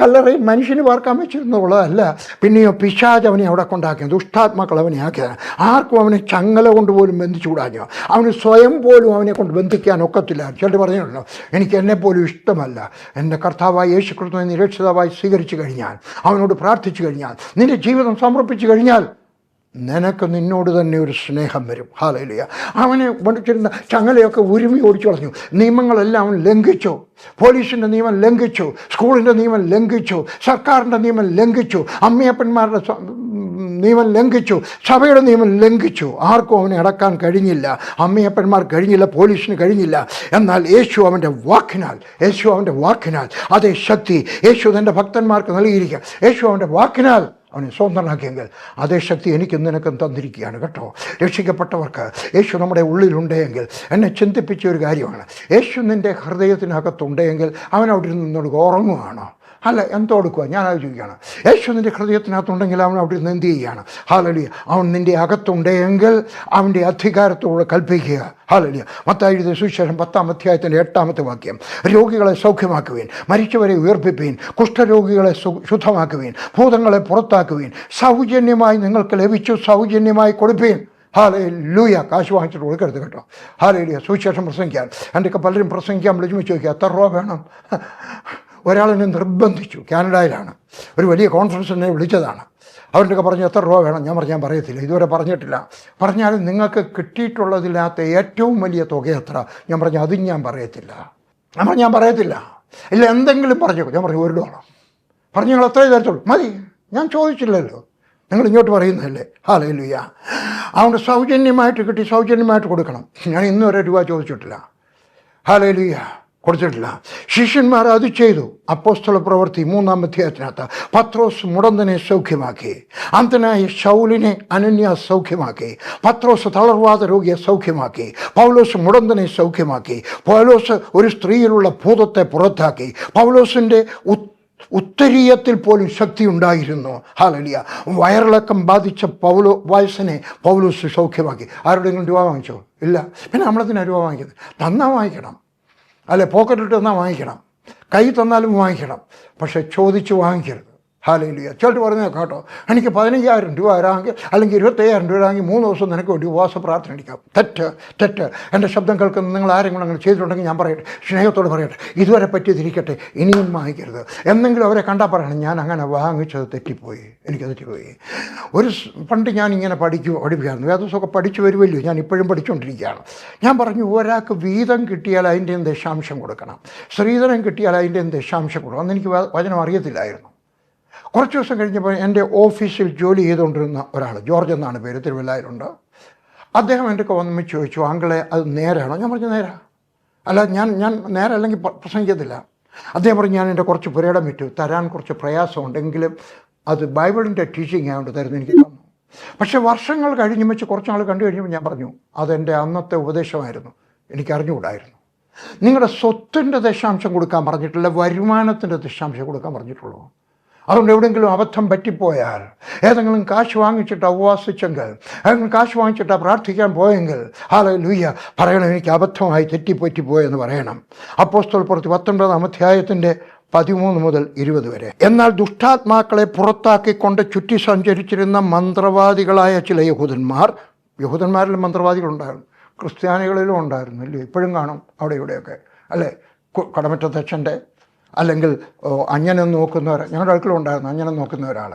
കല്ലറയിൽ മനുഷ്യന് പാർക്കാൻ വെച്ചിരുന്നുള്ളതല്ല. പിന്നെയോ പിശാച് അവനെ അവിടെ കൊണ്ടാക്കിയത്, ദുഷ്ടാത്മാക്കൾ അവനെ ആക്കിയതാണ്. ആർക്കും അവനെ ചങ്ങല കൊണ്ടുപോലും ബന്ധിച്ചുകൂടാഞ്ഞോ. അവന് സ്വയം പോലും അവനെ കൊണ്ട് ബന്ധിക്കാൻ ഒക്കത്തില്ല. ചിലർ പറഞ്ഞല്ലോ, എനിക്ക് എന്നെപ്പോലും ഇഷ്ടമല്ല. എൻ്റെ കർത്താവായി യേശു ക്രിസ്തുവിനെ നിരക്ഷിതാവായി സ്വീകരിച്ചു കഴിഞ്ഞാൽ, അവനോട് പ്രാർത്ഥിച്ചു കഴിഞ്ഞാൽ, നിൻ്റെ ജീവിതം സമർപ്പിച്ചു കഴിഞ്ഞാൽ, നിനക്ക് നിന്നോട് തന്നെ ഒരു സ്നേഹം വരും. ഹല്ലേലൂയ. അവനെ പഠിച്ചിരുന്ന ചങ്ങലയൊക്കെ ഉരുമി ഓടിച്ചു കളഞ്ഞു. നിയമങ്ങളെല്ലാം അവൻ ലംഘിച്ചു. പോലീസിൻ്റെ നിയമം ലംഘിച്ചു, സ്കൂളിൻ്റെ നിയമം ലംഘിച്ചു, സർക്കാരിൻ്റെ നിയമം ലംഘിച്ചു, അമ്മയപ്പന്മാരുടെ നിയമം ലംഘിച്ചു, സഭയുടെ നിയമം ലംഘിച്ചു. ആർക്കും അവനെ അടക്കാൻ കഴിഞ്ഞില്ല. അമ്മയപ്പന്മാർ കഴിഞ്ഞില്ല, പോലീസിന് കഴിഞ്ഞില്ല. എന്നാൽ യേശു അവൻ്റെ വാക്കിനാൽ അതേ ശക്തി യേശു തൻ്റെ ഭക്തന്മാർക്ക് നൽകിയിരിക്കുക. യേശു അവൻ്റെ വാക്കിനാൽ അവനെ സ്വന്തനാക്കിയെങ്കിൽ അതേ ശക്തി എനിക്കും നിനക്കും തന്നിരിക്കുകയാണ് കേട്ടോ. രക്ഷിക്കപ്പെട്ടവർക്ക് യേശു നമ്മുടെ ഉള്ളിലുണ്ടെങ്കിൽ, എന്നെ ചിന്തിപ്പിച്ച ഒരു കാര്യമാണ്, യേശു നിൻ്റെ ഹൃദയത്തിനകത്തുണ്ടെങ്കിൽ അവൻ അവിടെ നിന്നോട് ഉറങ്ങുകയാണോ? അല്ല, എന്തോടുക്കുക? ഞാൻ ആലോചിക്കുകയാണ്. യേശു നിൻ്റെ ഹൃദയത്തിനകത്തുണ്ടെങ്കിൽ അവൻ അവിടെ നിന്ന് എന്ത് ചെയ്യുകയാണ്? ഹല്ലേലൂയ. അവൻ നിൻ്റെ അകത്തുണ്ടെങ്കിൽ അവൻ്റെ അധികാരത്തോടെ കൽപ്പിക്കുക. ഹല്ലേലൂയ. മത്തായി എഴുതിയ സുവിശേഷം 10-ാം അധ്യായത്തിൻ്റെ 8-ാമത്തെ വാക്യം, രോഗികളെ സൗഖ്യമാക്കുവീൻ, മരിച്ചവരെ ഉയർപ്പിപ്പീൻ, കുഷ്ഠരോഗികളെ ശുദ്ധമാക്കുവീൻ, ഭൂതങ്ങളെ പുറത്താക്കുവീൻ, സൗജന്യമായി നിങ്ങൾക്ക് ലഭിച്ചു, സൗജന്യമായി കൊടുപ്പീൻ. ഹല്ലേലൂയ. കാശ് വാങ്ങിച്ചിട്ട് കൊടുക്കരുത് കേട്ടോ. ഹല്ലേലൂയ. സുവിശേഷം പ്രസംഗിക്കാൻ എൻ്റെയൊക്കെ പലരും പ്രസംഗിക്കാൻ വിളിച്ചു ചോദിക്കുക, എത്ര രൂപ വേണം? ഒരാളെന്നെ നിർബന്ധിച്ചു, കാനഡയിലാണ്, ഒരു വലിയ കോൺഫറൻസ് എന്നെ വിളിച്ചതാണ്. അവരുടെയൊക്കെ പറഞ്ഞു, എത്ര രൂപ വേണം? ഞാൻ പറഞ്ഞു, ഞാൻ പറയത്തില്ല, ഇതുവരെ പറഞ്ഞിട്ടില്ല. പറഞ്ഞാലും നിങ്ങൾക്ക് കിട്ടിയിട്ടുള്ളതിനകത്ത് ഏറ്റവും വലിയ തുക എത്ര? ഞാൻ പറഞ്ഞു, അതും ഞാൻ പറയത്തില്ല. ഞാൻ പറയത്തില്ല. ഇല്ല, എന്തെങ്കിലും പറഞ്ഞു. ഞാൻ പറഞ്ഞു, $1. പറഞ്ഞു, നിങ്ങൾ എത്രയും തരത്തുള്ളൂ? മതി. ഞാൻ ചോദിച്ചില്ലല്ലോ. നിങ്ങൾ ഇങ്ങോട്ട് പറയുന്നതല്ലേ? ഹല്ലേലൂയ. അതുകൊണ്ട് സൗജന്യമായിട്ട് കിട്ടി, സൗജന്യമായിട്ട് കൊടുക്കണം. ഞാൻ ഇന്ന് വരെ രൂപ ചോദിച്ചിട്ടില്ല. ഹല്ലേലൂയ, കൊടുത്തിട്ടില്ല. ശിഷ്യന്മാർ അത് ചെയ്തു. അപ്പോസ്തല പ്രവൃത്തി 3-ാം അധ്യായത്തിനകത്ത് പത്രോസ് മുടന്തനെ സൗഖ്യമാക്കി, അന്ധനായ ശൗലിനെ അനന്യ സൗഖ്യമാക്കി, പത്രോസ് തളർവാദ രോഗിയെ സൗഖ്യമാക്കി, പൗലോസ് മുടന്തനെ സൗഖ്യമാക്കി, പൗലോസ് ഒരു സ്ത്രീയിലുള്ള ഭൂതത്തെ പുറത്താക്കി, പൗലോസിൻ്റെ ഉത്തരീയത്തിൽ പോലും ശക്തി ഉണ്ടായിരുന്നു. ഹല്ലേലൂയ. വയറിളക്കം ബാധിച്ച വയസ്സിനെ പൗലോസ് സൗഖ്യമാക്കി. ആരുടെയെങ്കിലും രൂപ വാങ്ങിച്ചോ? ഇല്ല. പിന്നെ നമ്മളതിനാ രൂപ വാങ്ങിക്കുന്നത്? തന്നാൽ വാങ്ങിക്കണം, അല്ലെ? പോക്കറ്റിട്ട് തന്നാൽ വാങ്ങിക്കണം, കൈ തന്നാലും വാങ്ങിക്കണം, പക്ഷെ ചോദിച്ച് വാങ്ങിക്കരുത്. ഹല്ലേലൂയ. ചിലർ പറഞ്ഞാൽ കേട്ടോ, എനിക്ക് 15,000 രൂപ തരാമെങ്കിൽ, അല്ലെങ്കിൽ 25,000 രൂപ ആണെങ്കിൽ 3 ദിവസം നിനക്ക് വേണ്ടി ഉപവാസ പ്രാർത്ഥന അടിക്കാം. തെറ്റ്. എൻ്റെ ശബ്ദം കേൾക്കുന്ന നിങ്ങൾ ആരെങ്കിലും അങ്ങനെ ചെയ്തിട്ടുണ്ടെങ്കിൽ ഞാൻ പറയട്ടെ, സ്നേഹത്തോട് പറയട്ടെ, ഇതുവരെ പറ്റിയതിരിക്കട്ടെ, ഇനിയും വാങ്ങിക്കരുത്. എന്തെങ്കിലും അവരെ കണ്ടാൽ പറയണം, ഞാൻ അങ്ങനെ വാങ്ങിച്ചത് തെറ്റിപ്പോയി, എനിക്ക് തെറ്റിപ്പോയി. പണ്ട് ഞാൻ ഇങ്ങനെ പഠിപ്പിക്കായിരുന്നു, വേദസമൊക്കെ പഠിച്ചു വരുമല്ലോ, ഞാൻ ഇപ്പോഴും പഠിച്ചുകൊണ്ടിരിക്കുകയാണ്. ഞാൻ പറഞ്ഞു, ഒരാൾക്ക് വീതം കിട്ടിയാൽ അതിൻ്റെയും ദശാംശം കൊടുക്കണം, സ്ത്രീധനം കിട്ടിയാൽ അതിൻ്റെയും ദശാംശം കൊടുക്കണം. അന്ന് എനിക്ക് വചനം അറിയത്തില്ലായിരുന്നു. കുറച്ച് ദിവസം കഴിഞ്ഞപ്പോൾ എൻ്റെ ഓഫീസിൽ ജോലി ചെയ്തുകൊണ്ടിരുന്ന ഒരാൾ, ജോർജ് എന്നാണ് പേര്, തിരുവല്ലായിലുണ്ട്. അദ്ദേഹം എൻ്റെ വന്ന് ചോദിച്ചു, ആങ്കളെ അത് നേരാണോ? ഞാൻ പറഞ്ഞു, നേരാ. അല്ല, ഞാൻ നേരെ അല്ലെങ്കിൽ പ്രസംഗിക്കത്തില്ല. അദ്ദേഹം പറഞ്ഞു, ഞാൻ എൻ്റെ കുറച്ച് പുരയിടം വിറ്റു, തരാൻ കുറച്ച് പ്രയാസമുണ്ടെങ്കിലും അത് ബൈബിളിൻ്റെ ടീച്ചിങ് ആയതുകൊണ്ട് തരുന്നു, എനിക്ക് തന്നു. പക്ഷേ വർഷങ്ങൾ കഴിഞ്ഞ് വെച്ച് കുറച്ച് നാൾ കണ്ടു കഴിഞ്ഞപ്പോൾ ഞാൻ പറഞ്ഞു, അതെൻ്റെ അന്നത്തെ ഉപദേശമായിരുന്നു, എനിക്ക് അറിഞ്ഞുകൂടായിരുന്നു. നിങ്ങളുടെ സ്വത്തിൻ്റെ ദശാംശം കൊടുക്കാൻ പറഞ്ഞിട്ടില്ല, വരുമാനത്തിൻ്റെ ദശാംശം കൊടുക്കാൻ പറഞ്ഞിട്ടുള്ളൂ. അതുകൊണ്ട് എവിടെയെങ്കിലും അബദ്ധം പറ്റിപ്പോയാൽ, ഏതെങ്കിലും കാശ് വാങ്ങിച്ചിട്ട് ഉപവാസിച്ചെങ്കിൽ, ഏതെങ്കിലും കാശ് വാങ്ങിച്ചിട്ട് പ്രാർത്ഥിക്കാൻ പോയെങ്കിൽ, ഹല്ലേലൂയ പറയണം, എനിക്ക് അബദ്ധമായി തെറ്റിപ്പോയെന്ന് പറയണം. അപ്പോസ്തല പ്രവൃത്തി 19-ാം അധ്യായത്തിൻ്റെ 13 മുതൽ 20 വരെ. എന്നാൽ ദുഷ്ടാത്മാക്കളെ പുറത്താക്കിക്കൊണ്ട് ചുറ്റി സഞ്ചരിച്ചിരുന്ന മന്ത്രവാദികളായ ചില യഹൂദന്മാരിലും മന്ത്രവാദികളുണ്ടായിരുന്നു, ക്രിസ്ത്യാനികളിലും ഉണ്ടായിരുന്നു, അല്ലേ? ഇപ്പോഴും കാണും അവിടെ ഇവിടെയൊക്കെ, അല്ലേ? കടമറ്റത്തച്ഛൻ്റെ അല്ലെങ്കിൽ അഞ്ഞനം നോക്കുന്നവർ, ഞങ്ങളുടെ അടുക്കളുണ്ടായിരുന്നു അഞ്ഞനം നോക്കുന്ന ഒരാൾ,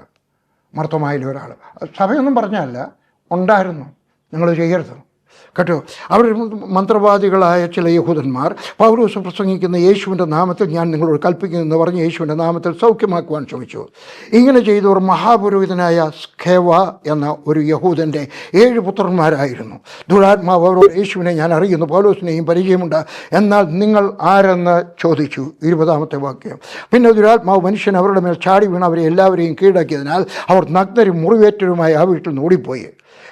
മർത്തമായിലെ ഒരാൾ. സഭയൊന്നും പറഞ്ഞല്ല, ഉണ്ടായിരുന്നു. നിങ്ങൾ ചെയ്യരുത് കേട്ടോ. അവർ മന്ത്രവാദികളായ ചില യഹൂദന്മാർ പൗലോസ് പ്രസംഗിക്കുന്ന യേശുവിൻ്റെ നാമത്തിൽ ഞാൻ നിങ്ങളോട് കൽപ്പിക്കുന്നെന്ന് പറഞ്ഞ് യേശുവിൻ്റെ നാമത്തിൽ സൗഖ്യമാക്കുവാൻ ശ്രമിച്ചു. ഇങ്ങനെ ചെയ്തവർ മഹാപുരോഹിതനായ സ്കേവ എന്ന ഒരു യഹൂദൻ്റെ 7 പുത്രന്മാരായിരുന്നു. ദുരാത്മാവ് അവരോട്, യേശുവിനെ ഞാൻ അറിയുന്നു, പൗലോസിനെയും പരിചയമുണ്ട്, എന്നാൽ നിങ്ങൾ ആരെന്ന് ചോദിച്ചു. 20-ാമത്തെ വാക്യം. പിന്നെ ദുരാത്മാവ് മനുഷ്യൻ അവരുടെ മേൽ ചാടി വീണ് അവരെ എല്ലാവരെയും കീഴടക്കിയതിനാൽ അവർ നഗ്നരും മുറിവേറ്റരുമായി ആ വീട്ടിൽ നിന്ന് ഓടിപ്പോയി.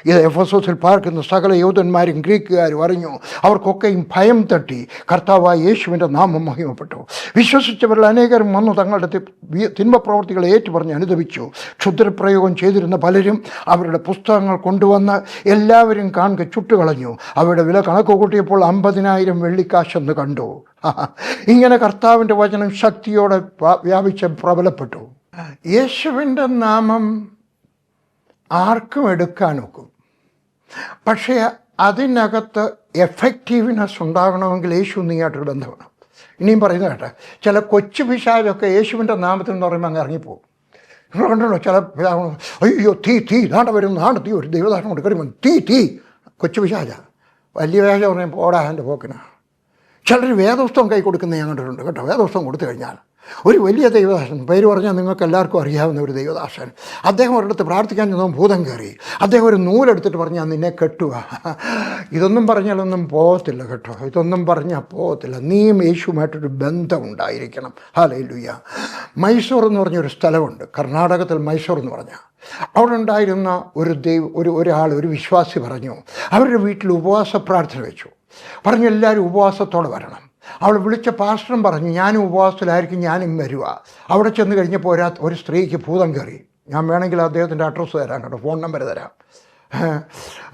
ഇത് എഫെസോസിൽ പാർക്കുന്ന സകല യഹൂദന്മാരും ഗ്രീക്കുകാരും അറിഞ്ഞു. അവർക്കൊക്കെയും ഭയം തട്ടി. കർത്താവായ യേശുവിൻ്റെ നാമം മഹിമപ്പെട്ടു. വിശ്വസിച്ചവരിൽ അനേകരും വന്നു തങ്ങളുടെ തിന്മ പ്രവർത്തികളെ ഏറ്റുപറഞ്ഞ് അനുദപിച്ചു. ക്ഷുദ്രപ്രയോഗം ചെയ്തിരുന്ന പലരും അവരുടെ പുസ്തകങ്ങൾ കൊണ്ടുവന്ന് എല്ലാവരും കാണുക ചുട്ടുകളഞ്ഞു. അവരുടെ വില കണക്ക് കൂട്ടിയപ്പോൾ 50,000 വെള്ളിക്കാശെന്ന് കണ്ടു. ഇങ്ങനെ കർത്താവിൻ്റെ വചനം ശക്തിയോടെ വ്യാപിച്ച് പ്രബലപ്പെട്ടു. യേശുവിൻ്റെ നാമം ആർക്കും എടുക്കാൻ ഒക്കും, പക്ഷേ അതിനകത്ത് എഫക്റ്റീവ്നെസ് ഉണ്ടാകണമെങ്കിൽ യേശു നീയായിട്ടൊരു ബന്ധമാണ്. ഇനിയും പറയുന്നത് കേട്ടെ, ചില കൊച്ചു പിശാചൊക്കെ യേശുവിൻ്റെ നാമത്തിൽ എന്ന് പറയുമ്പോൾ അങ്ങ് ഇറങ്ങിപ്പോകും. നിങ്ങൾ കണ്ടല്ലോ, ചില പിതാവ്, അയ്യോ തീ നാണ്ട വരുന്നു, നാണ്ട് തീ, ഒരു ദൈവദാസം കൊണ്ട് കയറുമ്പോൾ തീ കൊച്ചു പിശാച. വലിയ പിശാച പറഞ്ഞാൽ പോടാ എൻ്റെ പോക്കിനാണ്. ചിലർ വേദപുസ്തകം കൈ കൊടുക്കുന്നത് ഞാൻ കണ്ടിട്ടുണ്ട് കേട്ടോ. വേദപുസ്തകം കൊടുത്തു കഴിഞ്ഞാൽ ഒരു വലിയ ദൈവദാസൻ, പേര് പറഞ്ഞാൽ നിങ്ങൾക്ക് എല്ലാവർക്കും അറിയാവുന്ന ഒരു ദൈവദാസൻ, അദ്ദേഹം ഒരിടത്ത് പ്രാർത്ഥിക്കാൻ ചെന്നപ്പോൾ ഭൂതം കയറി. അദ്ദേഹം ഒരു നൂലെടുത്തിട്ട് പറഞ്ഞാൽ നിന്നെ കെട്ടുക. ഇതൊന്നും പറഞ്ഞാലൊന്നും പോകത്തില്ല കേട്ടോ, ഇതൊന്നും പറഞ്ഞാൽ പോകത്തില്ല. നീയും യേശുവുമായിട്ടൊരു ബന്ധം ഉണ്ടായിരിക്കണം. ഹല്ലേലൂയ. മൈസൂർ എന്ന് പറഞ്ഞൊരു സ്ഥലമുണ്ട്, കർണാടകത്തിൽ മൈസൂർ എന്ന് പറഞ്ഞാൽ. അവിടെ ഉണ്ടായിരുന്ന ഒരു വിശ്വാസി പറഞ്ഞു, അവരുടെ വീട്ടിൽ ഉപവാസ പ്രാർത്ഥന വെച്ചു. പറഞ്ഞു എല്ലാവരും ഉപവാസത്തോടെ വരണം. അവൾ വിളിച്ച പാസ്റ്ററും പറഞ്ഞു, ഞാനും ഉപവാസത്തിലായിരിക്കും, ഞാനും വരിക. അവിടെ ചെന്ന് കഴിഞ്ഞപ്പോൾ ഒരു സ്ത്രീക്ക് ഭൂതം കയറി. ഞാൻ വേണമെങ്കിൽ അദ്ദേഹത്തിൻ്റെ അഡ്രസ്സ് തരാം കേട്ടോ, ഫോൺ നമ്പർ തരാം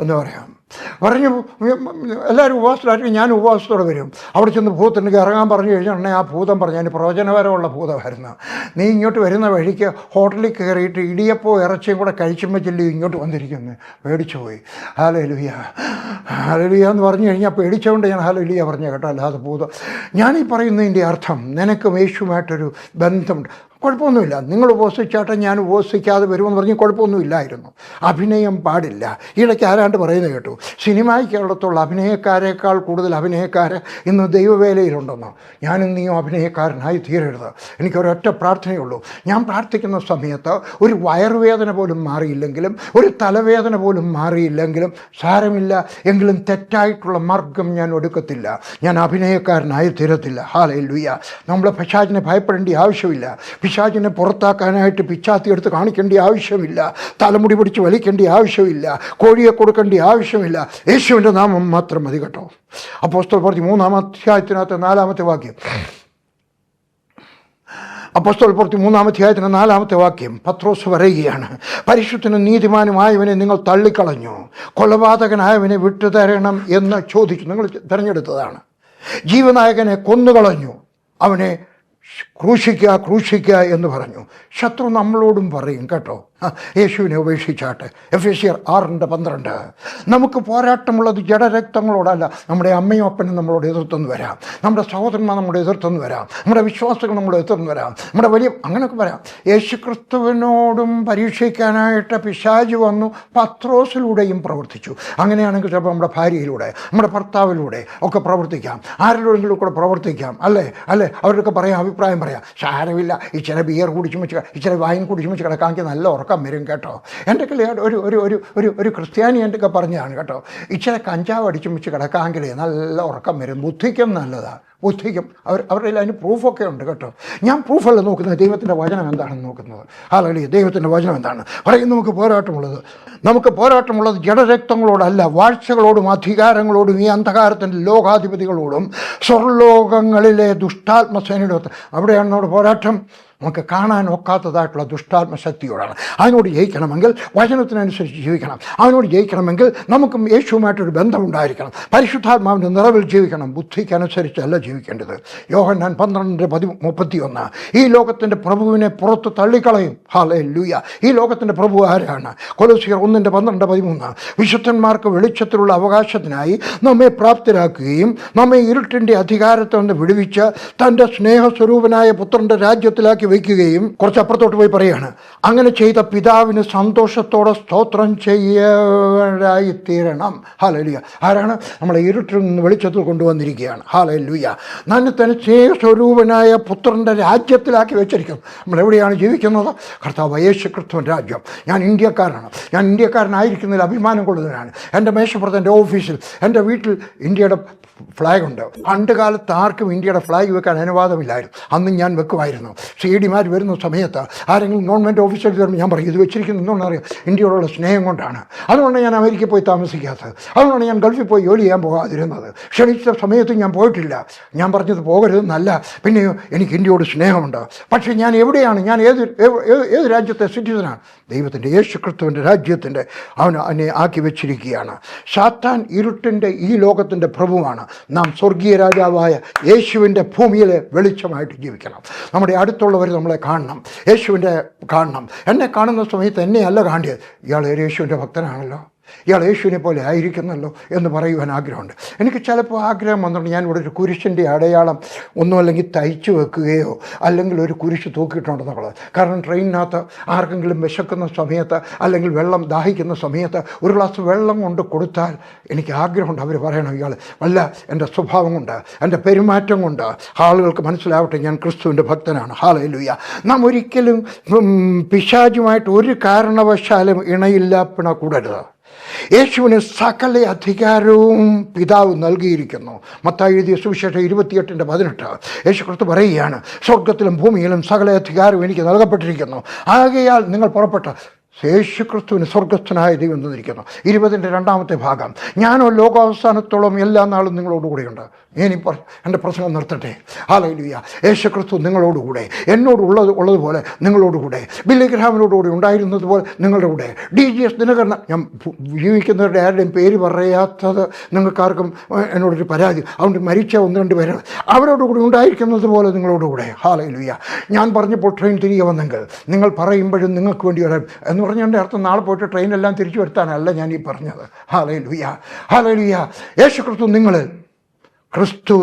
എന്ന് പറയാം. പറഞ്ഞു എല്ലാവരും ഉപവാസത്തിലായിരിക്കും, ഞാൻ ഉപവാസത്തോടെ വരും. അവിടെ ചെന്ന് ഭൂതത്തിലേക്ക് ഇറങ്ങാൻ പറഞ്ഞു കഴിഞ്ഞാൽ ആ ഭൂതം പറഞ്ഞു, അതിന് പ്രവചനപരമുള്ള ഭൂതമായിരുന്നു. നീ ഇങ്ങോട്ട് വരുന്ന വഴിക്ക് ഹോട്ടലിൽ കയറിയിട്ട് ഇടിയപ്പോ ഇറച്ചിയും കൂടെ കഴിച്ചുമ്പോൾ ചെല്ലി ഇങ്ങോട്ട് വന്നിരിക്കുന്നു. പേടിച്ചു പോയി. ഹല്ലേലൂയ ഹല്ലേലൂയ എന്ന് പറഞ്ഞു കഴിഞ്ഞാൽ പേടിച്ചുകൊണ്ട് ഞാൻ ഹല്ലേലൂയ പറഞ്ഞു കേട്ടോ. അല്ലാതെ ഭൂതം, ഞാനീ പറയുന്നതിൻ്റെ അർത്ഥം നിനക്കും യേശുവുമായിട്ടൊരു ബന്ധമുണ്ട്. കുഴപ്പമൊന്നുമില്ല. നിങ്ങൾ ഉപവസിച്ചാട്ടെ, ഞാൻ ഉപവസിക്കാതെ വരുമെന്ന് പറഞ്ഞ് കുഴപ്പമൊന്നുമില്ലായിരുന്നു. അഭിനയം പാടില്ല. ഇടയ്ക്ക് ആരാണ്ട് പറയുന്നത് കേട്ടു, സിനിമയ്ക്കകത്തുള്ള അഭിനയക്കാരേക്കാൾ കൂടുതൽ അഭിനയക്കാർ ഇന്ന് ദൈവവേലയിലുണ്ടെന്നോ. ഞാനും നീയും അഭിനയക്കാരനായി തീരരുത്. എനിക്കൊരൊറ്റ പ്രാർത്ഥനയുള്ളൂ. ഞാൻ പ്രാർത്ഥിക്കുന്ന സമയത്ത് ഒരു വയറുവേദന പോലും മാറിയില്ലെങ്കിലും, ഒരു തലവേദന പോലും മാറിയില്ലെങ്കിലും സാരമില്ല, എങ്കിലും തെറ്റായിട്ടുള്ള മാർഗം ഞാൻ എടുക്കത്തില്ല. ഞാൻ അഭിനയക്കാരനായി തീരത്തില്ല. ഹല്ലേലൂയ. നമ്മൾ പിശാചിനെ ഭയപ്പെടേണ്ട ആവശ്യമില്ല. പിശാചിനെ പുറത്താക്കാനായിട്ട് പിച്ചാത്തി എടുത്ത് കാണിക്കേണ്ട ആവശ്യമില്ല. തലമുടി പിടിച്ച് വലിക്കേണ്ട ആവശ്യമില്ല. കോഴിയെ കൊടുക്കേണ്ട ആവശ്യമില്ല. യേശുവിൻ്റെ നാമം മാത്രം മതി കേട്ടോ. അപ്പോസ്തലർ പ്രവൃത്തി 3-ാം അധ്യായത്തിനകത്ത് 4-ാമത്തെ വാക്യം. അപ്പോസ്തലർ പ്രവൃത്തി 3-ാം അധ്യായത്തിന് 4-ാമത്തെ വാക്യം പത്രോസ് പറയുകയാണ്, പരിശുദ്ധനും നീതിമാനുമായവനെ നിങ്ങൾ തള്ളിക്കളഞ്ഞു, കൊലപാതകനായവനെ വിട്ടുതരണം എന്ന് ചോദിച്ചു. നിങ്ങൾ തിരഞ്ഞെടുത്തതാണ്. ജീവനായകനെ കൊന്നുകളഞ്ഞു, അവനെ ക്രൂശിക്കുക എന്ന് പറഞ്ഞു. ശത്രു നമ്മളോടും പറയും കേട്ടോ, യേശുവിനെ ഉപേക്ഷിച്ചാട്ടെ. എഫേസ്യർ 6:12. നമുക്ക് പോരാട്ടമുള്ളത് ജഡരക്തങ്ങളോടല്ല. നമ്മുടെ അമ്മയും അപ്പനും നമ്മളോട് എതിർത്തെന്ന് വരാം, നമ്മുടെ സഹോദരന്മാർ നമ്മുടെ എതിർത്തെന്ന് വരാം, നമ്മുടെ വിശ്വാസികൾ നമ്മുടെ എതിർത്തെന്ന് വരാം, നമ്മുടെ വലിയ അങ്ങനെയൊക്കെ വരാം. യേശുക്രിസ്തുവിനോടും പരീക്ഷിക്കാനായിട്ട് പിശാച് വന്നു, പത്രോസിലൂടെയും പ്രവർത്തിച്ചു. അങ്ങനെയാണെങ്കിൽ ചിലപ്പോൾ നമ്മുടെ ഭാര്യയിലൂടെ, നമ്മുടെ ഭർത്താവിലൂടെ ഒക്കെ പ്രവർത്തിക്കാം, ആരിലൂടെങ്കിലും കൂടെ പ്രവർത്തിക്കാം. അല്ലേ അവരൊക്കെ പറയാം, അഭിപ്രായം പറയാം, സാരമില്ല, ഇച്ചിരി ബിയർ കുടിച്ചു വെച്ച്, ഇച്ചിരി വൈൻ കുടിച്ചു വെച്ച് കിടക്കാമെങ്കിൽ നല്ല ഉറക്കം വരും കേട്ടോ. എൻ്റെ ഒരു ക്രിസ്ത്യാനി എൻ്റെ ഒക്കെ പറഞ്ഞതാണ് കേട്ടോ, ഇച്ചിരി കഞ്ചാവ് അടിച്ചു വെച്ച് കിടക്കാമെങ്കിൽ നല്ല ഉറക്കം വരും, ബുദ്ധിക്കും നല്ലതാണ്, ബുദ്ധിക്കും. അവരുടെ അതിന് പ്രൂഫൊക്കെ ഉണ്ട് കേട്ടോ. ഞാൻ പ്രൂഫല്ല നോക്കുന്നത്, ദൈവത്തിൻ്റെ വചനം എന്താണെന്ന് നോക്കുന്നത്. ഹല്ലേലൂയ. ദൈവത്തിൻ്റെ വചനം എന്താണ് പറയും? നമുക്ക് പോരാട്ടമുള്ളത് ജഡരക്തങ്ങളോടല്ല, വാഴ്ചകളോടും അധികാരങ്ങളോടും ഈ അന്ധകാരത്തിൻ്റെ ലോകാധിപതികളോടും സ്വർലോകങ്ങളിലെ ദുഷ്ടാത്മസേനയോട്. അവിടെയാണ് നമ്മുടെ പോരാട്ടം. നമുക്ക് കാണാൻ ഒക്കാത്തതായിട്ടുള്ള ദുഷ്ടാത്മശക്തിയോടാണ്. അതിനോട് ജയിക്കണമെങ്കിൽ വചനത്തിനനുസരിച്ച് ജീവിക്കണം. അതിനോട് ജയിക്കണമെങ്കിൽ നമുക്കും യേശുവുമായിട്ടൊരു ബന്ധമുണ്ടായിരിക്കണം. പരിശുദ്ധാത്മാവിൻ്റെ നിറവിൽ ജീവിക്കണം. ബുദ്ധിക്കനുസരിച്ചല്ല ജീവിക്കേണ്ടത്. യോഹന്നാൻ 12:31. ഈ ലോകത്തിൻ്റെ പ്രഭുവിനെ പുറത്ത് തള്ളിക്കളയും. ഹല്ലേലൂയ. ഈ ലോകത്തിൻ്റെ പ്രഭു ആരാണ്? കൊലോസ്യർ 1:12-13. വിശുദ്ധന്മാർക്ക് വെളിച്ചത്തിലുള്ള അവകാശത്തിനായി നമ്മെ പ്രാപ്തരാക്കുകയും നമ്മെ ഇരുട്ടിൻ്റെ അധികാരത്തിൽ നിന്ന് വിടുവിച്ച് തൻ്റെ സ്നേഹസ്വരൂപനായ പുത്രൻ്റെ രാജ്യത്തിലാക്കി വയ്ക്കുകയും. കുറച്ചപ്പുറത്തോട്ട് പോയി പറയാണ്, അങ്ങനെ ചെയ്ത പിതാവിന് സന്തോഷത്തോടെ സ്തോത്രം ചെയ്യാനായി തീരണം. ഹല്ലേലൂയ. ആരാണ്? നമ്മളെ ഇരുട്ടിൽ നിന്ന് വെളിച്ചത്തിൽ കൊണ്ടുവന്നിരിക്കുകയാണ്. ഹല്ലേലൂയ. തന്നെ സ്നേഹസ്വരൂപനായ പുത്രൻ്റെ രാജ്യത്തിലാക്കി വെച്ചിരിക്കുന്നു. നമ്മളെവിടെയാണ് ജീവിക്കുന്നത്? കർത്താവ് യേശുക്രിസ്തുവിൻ്റെ രാജ്യം. ഞാൻ ഇന്ത്യക്കാരനായിരിക്കുന്നതിൽ അഭിമാനം കൊള്ളുന്നതിനാണ്. എൻ്റെ മേശപ്പുറത്ത്, എൻ്റെ ഓഫീസിൽ, എൻ്റെ വീട്ടിൽ ഇന്ത്യയുടെ ഫ്ലാഗുണ്ട്. പണ്ട് കാലത്ത് ആർക്കും ഇന്ത്യയുടെ ഫ്ലാഗ് വെക്കാൻ അനുവാദമില്ലായിരുന്നു. അന്ന് ഞാൻ വെക്കുമായിരുന്നു. CID-മാർ വരുന്ന സമയത്ത് ആരെങ്കിലും ഗവൺമെൻറ് ഓഫീസിൽ വരുമ്പോൾ ഞാൻ പറയും, ഇത് വെച്ചിരിക്കുന്നു എന്നറിയാം, ഇന്ത്യയോടുള്ള സ്നേഹം കൊണ്ടാണ്. അതുകൊണ്ട് ഞാൻ അമേരിക്കയിൽ പോയി താമസിക്കാത്തത്. അതുകൊണ്ട് ഞാൻ ഗൾഫിൽ പോയി ജോലി ചെയ്യാൻ പോകാതിരുന്നത്. ക്ഷണിച്ച സമയത്ത് ഞാൻ പോയിട്ടില്ല. ഞാൻ പറഞ്ഞത് പോകരുതെന്നല്ല, പിന്നെയോ എനിക്ക് ഇന്ത്യയോട് സ്നേഹമുണ്ട്. പക്ഷേ ഞാൻ എവിടെയാണ്? ഞാൻ ഏത് രാജ്യത്തെ സിറ്റിസനാണ്? ദൈവത്തിൻ്റെ യേശുക്രിസ്തുവിൻ്റെ രാജ്യത്തിൻ്റെ അവനെ ആക്കി വെച്ചിരിക്കുകയാണ്. സാത്താൻ ഇരുട്ടിൻ്റെ ഈ ലോകത്തിൻ്റെ പ്രഭുവാണ്. നാം സ്വർഗീയ രാജാവായ യേശുവിൻ്റെ ഭൂമിയിലെ വെളിച്ചമായിട്ട് ജീവിക്കണം. നമ്മുടെ അടുത്തുള്ളവർ നമ്മളെ കാണണം, യേശുവിൻ്റെ കാണണം. എന്നെ കാണുന്ന സമയത്ത് എന്നെയല്ല കാണേണ്ടത്, ഇയാൾ യേശുവിൻ്റെ ഭക്തനാണല്ലോ, ഇയാൾ യേശുവിനെ പോലെ ആയിരിക്കുന്നല്ലോ എന്ന് പറയുവാൻ ആഗ്രഹമുണ്ട്. എനിക്ക് ചിലപ്പോൾ ആഗ്രഹം വന്നിട്ടുണ്ട്, ഞാൻ ഇവിടെ ഒരു കുരിശിൻ്റെ അടയാളം ഒന്നും അല്ലെങ്കിൽ തയ്ച്ചു വെക്കുകയോ അല്ലെങ്കിൽ ഒരു കുരിശ് തൂക്കിയിട്ടുണ്ടെന്നുള്ളത്. കാരണം ട്രെയിനിനകത്ത് ആർക്കെങ്കിലും വിശക്കുന്ന സമയത്ത് അല്ലെങ്കിൽ വെള്ളം ദാഹിക്കുന്ന സമയത്ത് ഒരു ഗ്ലാസ് വെള്ളം കൊണ്ട് കൊടുത്താൽ എനിക്ക് ആഗ്രഹമുണ്ട് അവർ പറയണം, ഇയാൾ വല്ല എൻ്റെ സ്വഭാവം കൊണ്ട്, എൻ്റെ പെരുമാറ്റം കൊണ്ട് ആളുകൾക്ക് മനസ്സിലാവട്ടെ ഞാൻ ക്രിസ്തുവിൻ്റെ ഭക്തനാണ്. ഹല്ലേലൂയ. നാം ഒരിക്കലും പിശാചുമായിട്ട് ഒരു കാരണവശാലും ഇണയില്ലാപ്പിണ കൂടരുത്. യേശുവിന് സകല അധികാരവും പിതാവ് നൽകിയിരിക്കുന്നു. മത്തായി എഴുതിയ സുവിശേഷം 28:18. യേശു ക്രിസ്തു പറയുകയാണ്, സ്വർഗത്തിലും ഭൂമിയിലും സകല അധികാരവും എനിക്ക് നൽകപ്പെട്ടിരിക്കുന്നു. ആകയാൽ നിങ്ങൾ പുറപ്പെട്ട. യേശുക്രിസ്തുവിന് സ്വർഗസ്ഥനായ ദൈവം തന്നിരിക്കുന്നു. 20-ാമത്തെ ഭാഗം. ഞാനോ ലോകാവസാനത്തോളം എല്ലാ നാളും നിങ്ങളോടുകൂടെയുണ്ട്. ഞാനിപ്പോൾ എൻ്റെ പ്രസംഗം നിർത്തട്ടെ. ഹല്ലേലൂയ. യേശുക്രിസ്തു നിങ്ങളോടുകൂടെ, ഉള്ളതുപോലെ നിങ്ങളോടുകൂടെ, ബില്ലി ഗ്രഹാമിനോടുകൂടി ഉണ്ടായിരുന്നതുപോലെ നിങ്ങളുടെ കൂടെ. DGS ദിനകരൻ, ഞാൻ ജീവിക്കുന്നവരുടെ ആരുടെയും പേര് പറയാത്തത് നിങ്ങൾക്കാർക്കും എന്നോടൊരു പരാതി, അതുകൊണ്ട് മരിച്ച 1-2 പേര് അവരോടുകൂടി ഉണ്ടായിരിക്കുന്നത് പോലെ നിങ്ങളോടുകൂടെ. ഹല്ലേലൂയ. ഞാൻ പറഞ്ഞപ്പോൾ ട്രെയിൻ തിരികെ വന്നെങ്കിൽ നിങ്ങൾ പറയുമ്പോഴും നിങ്ങൾക്ക് വേണ്ടി വരാൻ എന്ന് പറഞ്ഞതിൻ്റെ അർത്ഥം നാളെ പോയിട്ട് ട്രെയിനെല്ലാം തിരിച്ചു വരുത്താനല്ല ഞാൻ ഈ പറഞ്ഞത്. ഹല്ലേലൂയ. ഹല്ലേലൂയ. യേശുക്രിസ്തു നിങ്ങളിൽ ക്രിസ്തു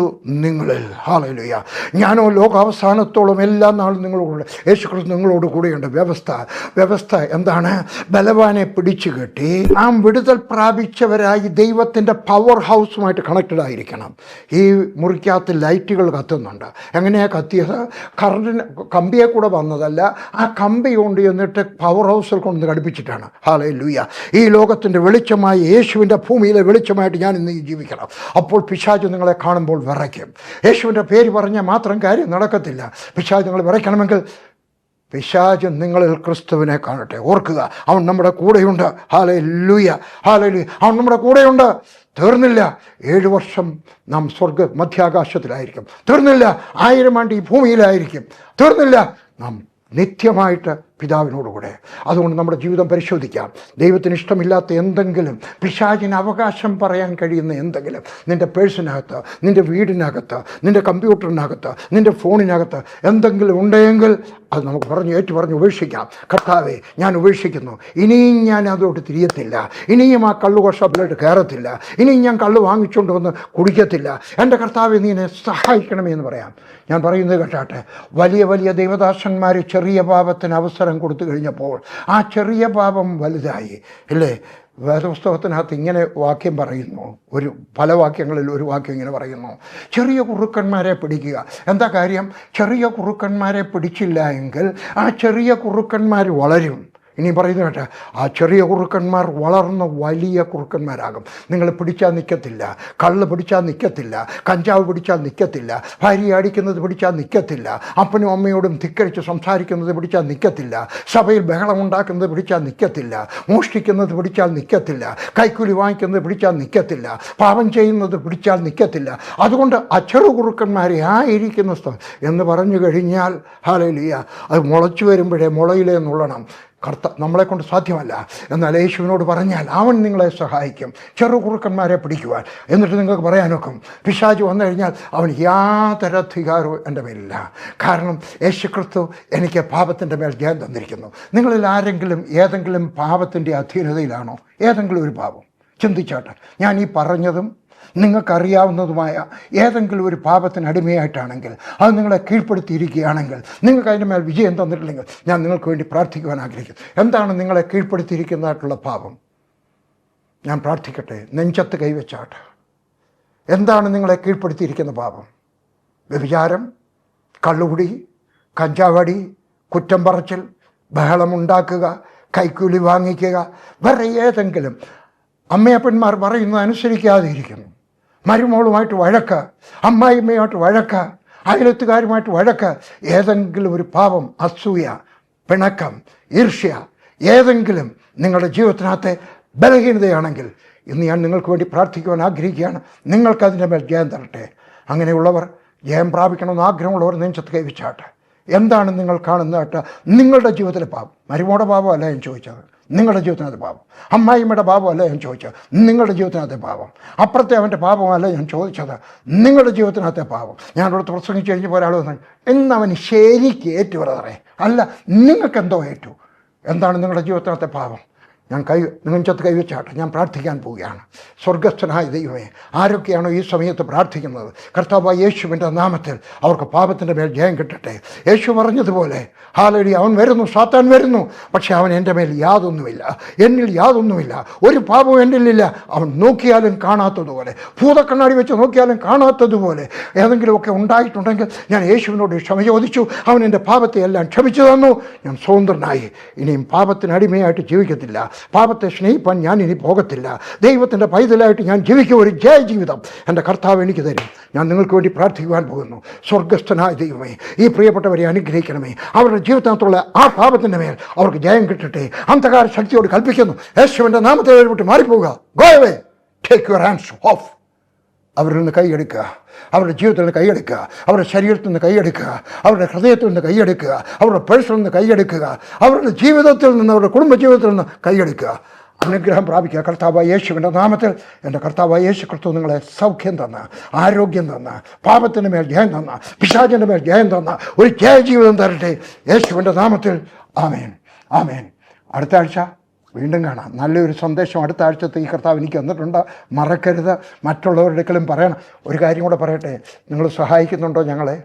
നിങ്ങളിൽ. ഹല്ലേലൂയ. ഞാനോ ലോകാവസാനത്തോളം എല്ലാ നാളും നിങ്ങളോട്, യേശു ക്രിസ്തു നിങ്ങളോട് കൂടെയുണ്ട്. വ്യവസ്ഥ എന്താണ്? ബലവാനെ പിടിച്ചു കെട്ടി നാം വിടുതൽ പ്രാപിച്ചവരായി ദൈവത്തിൻ്റെ പവർ ഹൗസുമായിട്ട് കണക്റ്റഡ് ആയിരിക്കണം. ഈ മുറിക്കകത്ത് ലൈറ്റുകൾ കത്തുന്നുണ്ട്. എങ്ങനെയാണ് കത്തിയത്? കറണ്ടിന് കമ്പിയെ കൂടെ വന്നതല്ല, ആ കമ്പി കൊണ്ട് എന്നിട്ട് പവർ ഹൗസിൽ കൊണ്ട് ഘടിപ്പിച്ചിട്ടാണ്. ഹല്ലേലൂയ. ഈ ലോകത്തിൻ്റെ വെളിച്ചമായി, യേശുവിൻ്റെ ഭൂമിയിലെ വെളിച്ചമായിട്ട് ഞാൻ ഇന്ന് ജീവിക്കണം. അപ്പോൾ പിശാച് നിങ്ങളെ കാണുമ്പോൾ വിറയ്ക്കും. യേശുവിൻ്റെ പേര് പറഞ്ഞാൽ മാത്രം കാര്യം നടക്കത്തില്ല. പിശാച് നിങ്ങൾ വിറയ്ക്കണമെങ്കിൽ പിശാച് നിങ്ങളിൽ ക്രിസ്തുവിനെ കാണട്ടെ. ഓർക്കുക, അവൻ നമ്മുടെ കൂടെയുണ്ട്. Hallelujah, hallelujah. അവൻ നമ്മുടെ കൂടെയുണ്ട്. തീർന്നില്ല. 7 വർഷം നാം മധ്യാകാശത്തിലായിരിക്കും. തീർന്നില്ല. 1000 ആണ്ട് ഈ ഭൂമിയിലായിരിക്കും. തീർന്നില്ല. നാം നിത്യമായിട്ട് പിതാവിനോടുകൂടെ. അതുകൊണ്ട് നമ്മുടെ ജീവിതം പരിശോധിക്കാം. ദൈവത്തിന് ഇഷ്ടമില്ലാത്ത എന്തെങ്കിലും, പിശാചിന് അവകാശം പറയാൻ കഴിയുന്ന എന്തെങ്കിലും നിൻ്റെ പേഴ്സിനകത്ത്, നിൻ്റെ വീടിനകത്ത്, നിൻ്റെ കമ്പ്യൂട്ടറിനകത്ത്, നിൻ്റെ ഫോണിനകത്ത് എന്തെങ്കിലും ഉണ്ടെങ്കിൽ അത് നമുക്ക് പറഞ്ഞ് ഉപേക്ഷിക്കാം. കർത്താവേ, ഞാൻ ഉപേക്ഷിക്കുന്നു. ഇനിയും ഞാൻ അതോട്ട് തിരിയത്തില്ല. ഇനിയും ആ കള്ളുകോഷപ്പിലോട്ട് കയറത്തില്ല. ഇനിയും ഞാൻ കള്ള് വാങ്ങിച്ചുകൊണ്ട് വന്ന് കുടിക്കത്തില്ല. എൻ്റെ കർത്താവെ, നീ എന്നെ സഹായിക്കണമേ എന്ന് പറയാം. ഞാൻ പറയുന്നത് കേട്ടാട്ടെ, വലിയ ദൈവദാസന്മാർ ചെറിയ പാപത്തിന് അവസരം കൊടുത്തു കഴിഞ്ഞപ്പോൾ ആ ചെറിയ പാപം വലുതായി. ഇല്ലേ? വേദപുസ്തകത്തിനകത്ത് ഇങ്ങനെ വാക്യം പറയുന്നു, പല വാക്യങ്ങളിൽ ഒരു വാക്യം ഇങ്ങനെ പറയുന്നു, ചെറിയ കുറുക്കന്മാരെ പിടിക്കുക. എന്താ കാര്യം? ചെറിയ കുറുക്കന്മാരെ പിടിച്ചില്ല എങ്കിൽ ആ ചെറിയ കുറുക്കന്മാർ വളരും. ഇനി പറയുന്നത് കേട്ടെ, ആ ചെറിയ കുറുക്കന്മാർ വളർന്ന വലിയ കുറുക്കന്മാരാകും. നിങ്ങൾ പിടിച്ചാൽ നിൽക്കത്തില്ല. കള്ള് പിടിച്ചാൽ നിൽക്കത്തില്ല. കഞ്ചാവ് പിടിച്ചാൽ നിൽക്കത്തില്ല. ഭാര്യ അടിക്കുന്നത് പിടിച്ചാൽ നിൽക്കത്തില്ല. അപ്പനും അമ്മയോടും ധിക്കരിച്ച് സംസാരിക്കുന്നത് പിടിച്ചാൽ നിൽക്കത്തില്ല. സഭയിൽ ബഹളം ഉണ്ടാക്കുന്നത് പിടിച്ചാൽ നിൽക്കത്തില്ല. മോഷ്ടിക്കുന്നത് പിടിച്ചാൽ നിൽക്കത്തില്ല. കൈക്കൂലി വാങ്ങിക്കുന്നത് പിടിച്ചാൽ നിൽക്കത്തില്ല. പാപം ചെയ്യുന്നത് പിടിച്ചാൽ നിൽക്കത്തില്ല. അതുകൊണ്ട് ആ ചെറു കുറുക്കന്മാരെ ആയിരിക്കുന്ന സ്ഥലം എന്ന് പറഞ്ഞു കഴിഞ്ഞാൽ, ഹല്ലേലൂയ, അത് മുളച്ചു വരുമ്പോഴേ മുളയിലേ നുള്ളണം. നമ്മളെ കൊണ്ട് സാധ്യമല്ല. എന്നാൽ യേശുവിനോട് പറഞ്ഞാൽ അവൻ നിങ്ങളെ സഹായിക്കും. ചെറു കുറുക്കന്മാരെ പിടിക്കുവാൻ. എന്നിട്ട് നിങ്ങൾക്ക് പറയാനൊക്കും, പിശാച് വന്നു കഴിഞ്ഞാൽ അവൻ യാതൊരു അധികാരവും എൻ്റെ മേലില്ല. കാരണം യേശു ക്രിസ്തു എനിക്ക് പാപത്തിൻ്റെ മേൽ ജയം തന്നിരിക്കുന്നു. നിങ്ങളിൽ ആരെങ്കിലും ഏതെങ്കിലും പാപത്തിൻ്റെ അധീനതയിലാണോ? ഏതെങ്കിലും ഒരു പാപം ചിന്തിച്ചാട്ടെ. ഞാൻ ഈ പറഞ്ഞതും നിങ്ങൾക്കറിയാവുന്നതുമായ ഏതെങ്കിലും ഒരു പാപത്തിന് അടിമയായിട്ടാണെങ്കിൽ, അത് നിങ്ങളെ കീഴ്പ്പെടുത്തിയിരിക്കുകയാണെങ്കിൽ, നിങ്ങൾക്ക് അതിൻ്റെ മേൽ വിജയം തന്നിട്ടില്ലെങ്കിൽ ഞാൻ നിങ്ങൾക്ക് വേണ്ടി പ്രാർത്ഥിക്കുവാൻ ആഗ്രഹിക്കും. എന്താണ് നിങ്ങളെ കീഴ്പ്പെടുത്തിയിരിക്കുന്നതായിട്ടുള്ള പാപം? ഞാൻ പ്രാർത്ഥിക്കട്ടെ. നെഞ്ചത്ത് കൈവച്ചാട്ടെ. എന്താണ് നിങ്ങളെ കീഴ്പ്പെടുത്തിയിരിക്കുന്ന പാപം? വ്യഭിചാരം, കള്ളുകുടി, കഞ്ചാവടി, കുറ്റം പറച്ചിൽ, ബഹളമുണ്ടാക്കുക, കൈക്കൂലി വാങ്ങിക്കുക, വേറെ ഏതെങ്കിലും അമ്മയപ്പന്മാർ പറയുന്നത് അനുസരിക്കാതിരിക്കുന്നു, മരുമോളുമായിട്ട് വഴക്ക്, അമ്മായിമ്മയുമായിട്ട് വഴക്ക്, അയലത്തുകാരുമായിട്ട് വഴക്ക്, ഏതെങ്കിലും ഒരു പാപം, അസൂയ, പിണക്കം, ഈർഷ്യ, ഏതെങ്കിലും നിങ്ങളുടെ ജീവിതത്തിനകത്തെ ബലഹീനതയാണെങ്കിൽ ഇന്ന് ഞാൻ നിങ്ങൾക്ക് വേണ്ടി പ്രാർത്ഥിക്കുവാൻ ആഗ്രഹിക്കുകയാണ്. നിങ്ങൾക്കതിൻ്റെ മേൽ ജയം തരട്ടെ. അങ്ങനെയുള്ളവർ, ജയം പ്രാപിക്കണമെന്ന് ആഗ്രഹമുള്ളവർ നെഞ്ചത്ത് കൈവച്ചാട്ടെ. എന്താണ് നിങ്ങൾ കാണുന്നതായിട്ട് നിങ്ങളുടെ ജീവിതത്തിലെ പാപം? മരുമോടെ പാപമല്ല ഞാൻ ചോദിച്ചത്, നിങ്ങളുടെ ജീവിതത്തിനകത്ത് പാപം. അമ്മായിമ്മയുടെ പാപമല്ല ഞാൻ ചോദിച്ചത്, നിങ്ങളുടെ ജീവിതത്തിനകത്തെ പാപം. അപ്പുറത്തെ അവൻ്റെ പാപമല്ല ഞാൻ ചോദിച്ചത്, നിങ്ങളുടെ ജീവിതത്തിനകത്തെ പാപം. ഞാൻ ഇവിടെ പ്രസംഗിച്ച് കഴിഞ്ഞപ്പോൾ ഒരാൾ വന്നു, എന്നവന് ശരിക്ക് ഏറ്റു പറയറേ. അല്ല, നിങ്ങൾക്കെന്തോ ഏറ്റു? എന്താണ് നിങ്ങളുടെ ജീവിതത്തിനകത്തെ പാപം? ഞാൻ നെഞ്ചത്ത് കൈവച്ചാട്ടെ. ഞാൻ പ്രാർത്ഥിക്കാൻ പോവുകയാണ്. സ്വർഗസ്ഥനായ ദൈവമേ, ആരൊക്കെയാണോ ഈ സമയത്ത് പ്രാർത്ഥിക്കുന്നത്, കർത്താവായ യേശുവിൻ്റെ നാമത്തിൽ അവർക്ക് പാപത്തിൻ്റെ മേൽ ജയം കിട്ടട്ടെ. യേശു പറഞ്ഞതുപോലെ, ഹല്ലേലൂയ, അവൻ വരുന്നു, സാത്താൻ വരുന്നു, പക്ഷേ അവൻ എൻ്റെ മേൽ യാതൊന്നുമില്ല, എന്നിൽ യാതൊന്നുമില്ല, ഒരു പാപവും എന്നിലില്ല. അവൻ നോക്കിയാലും കാണാത്തതുപോലെ, ഭൂതക്കണ്ണാടി വെച്ച് നോക്കിയാലും കാണാത്തതുപോലെ ഏതെങ്കിലുമൊക്കെ ഉണ്ടായിട്ടുണ്ടെങ്കിൽ ഞാൻ യേശുവിനോട് ക്ഷമ ചോദിച്ചു. അവൻ എൻ്റെ പാപത്തെ എല്ലാം ക്ഷമിച്ചു തന്നു. ഞാൻ സ്വതന്ത്രനായി. ഇനിയും പാപത്തിന് അടിമയായിട്ട് ജീവിക്കത്തില്ല. പാപത്തെ സ്നേഹിപ്പാൻ ഞാൻ ഇനി പോകത്തില്ല. ദൈവത്തിൻ്റെ പൈതലായിട്ട് ഞാൻ ജീവിക്കും. ഒരു ജയ ജീവിതം എൻ്റെ കർത്താവ് എനിക്ക് തരും. ഞാൻ നിങ്ങൾക്ക് വേണ്ടി പ്രാർത്ഥിക്കുവാൻ പോകുന്നു. സ്വർഗസ്ഥനായ ദൈവമേ, ഈ പ്രിയപ്പെട്ടവരെ അനുഗ്രഹിക്കണമേ. അവരുടെ ജീവിതത്തിനകത്തുള്ള ആ പാപത്തിൻ്റെ മേൽ അവർക്ക് ജയം കിട്ടട്ടെ. അന്ധകാര ശക്തിയോട് കൽപ്പിക്കുന്നു, യേശുവിൻ്റെ നാമത്തെ വിട്ട് മാറിപ്പോവുക. Go away, take your hands off. അവരിൽ നിന്ന് കൈയെടുക്കുക, അവരുടെ ജീവിതത്തിൽ നിന്ന് കൈയെടുക്കുക, അവരുടെ ശരീരത്തിൽ നിന്ന് കൈയെടുക്കുക, അവരുടെ ഹൃദയത്തിൽ നിന്ന് കൈയെടുക്കുക, അവരുടെ പേഴ്സിൽ നിന്ന് കൈയെടുക്കുക, അവരുടെ ജീവിതത്തിൽ നിന്ന്, അവരുടെ കുടുംബജീവിതത്തിൽ നിന്ന് കൈയെടുക്കുക. അനുഗ്രഹം പ്രാപിക്കുക കർത്താവായ യേശുവിൻ്റെ നാമത്തിൽ. എൻ്റെ കർത്താവായ യേശു ക്രിസ്തു നിങ്ങളെ സൗഖ്യം തന്ന, ആരോഗ്യം തന്ന, പാപത്തിൻ്റെ മേൽ ജയം തന്ന, പിശാചിൻ്റെ മേൽ ജയം തന്ന ഒരു ജയ ജീവിതം തരട്ടെ യേശുവിൻ്റെ നാമത്തിൽ. ആമേൻ, ആമേൻ. അടുത്ത ആഴ്ച വീണ്ടും കാണാം. നല്ലൊരു സന്ദേശം അടുത്ത ആഴ്ചത്തെ ഈ കർത്താവ് എനിക്ക് തന്നിട്ടുണ്ട്, മറക്കരുത്. മറ്റുള്ളവരുടെ അടുക്കലും പറയണം. ഒരു കാര്യം കൂടെ പറയട്ടെ, നിങ്ങൾ സഹായിക്കുന്നുണ്ടോ ഞങ്ങളെ?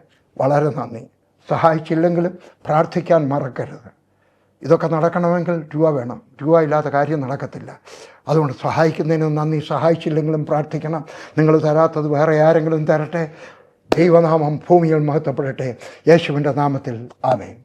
വളരെ നന്ദി. സഹായിച്ചില്ലെങ്കിലും പ്രാർത്ഥിക്കാൻ മറക്കരുത്. ഇതൊക്കെ നടക്കണമെങ്കിൽ രൂപ വേണം. രൂപ ഇല്ലാത്ത കാര്യം നടക്കത്തില്ല. അതുകൊണ്ട് സഹായിക്കുന്നതിന് നന്ദി. സഹായിച്ചില്ലെങ്കിലും പ്രാർത്ഥിക്കണം. നിങ്ങൾ തരാത്തത് വേറെ ആരെങ്കിലും തരട്ടെ. ദൈവനാമം ഭൂമിയിൽ മഹത്വപ്പെടട്ടെ. യേശുവിൻ്റെ നാമത്തിൽ ആമേൻ.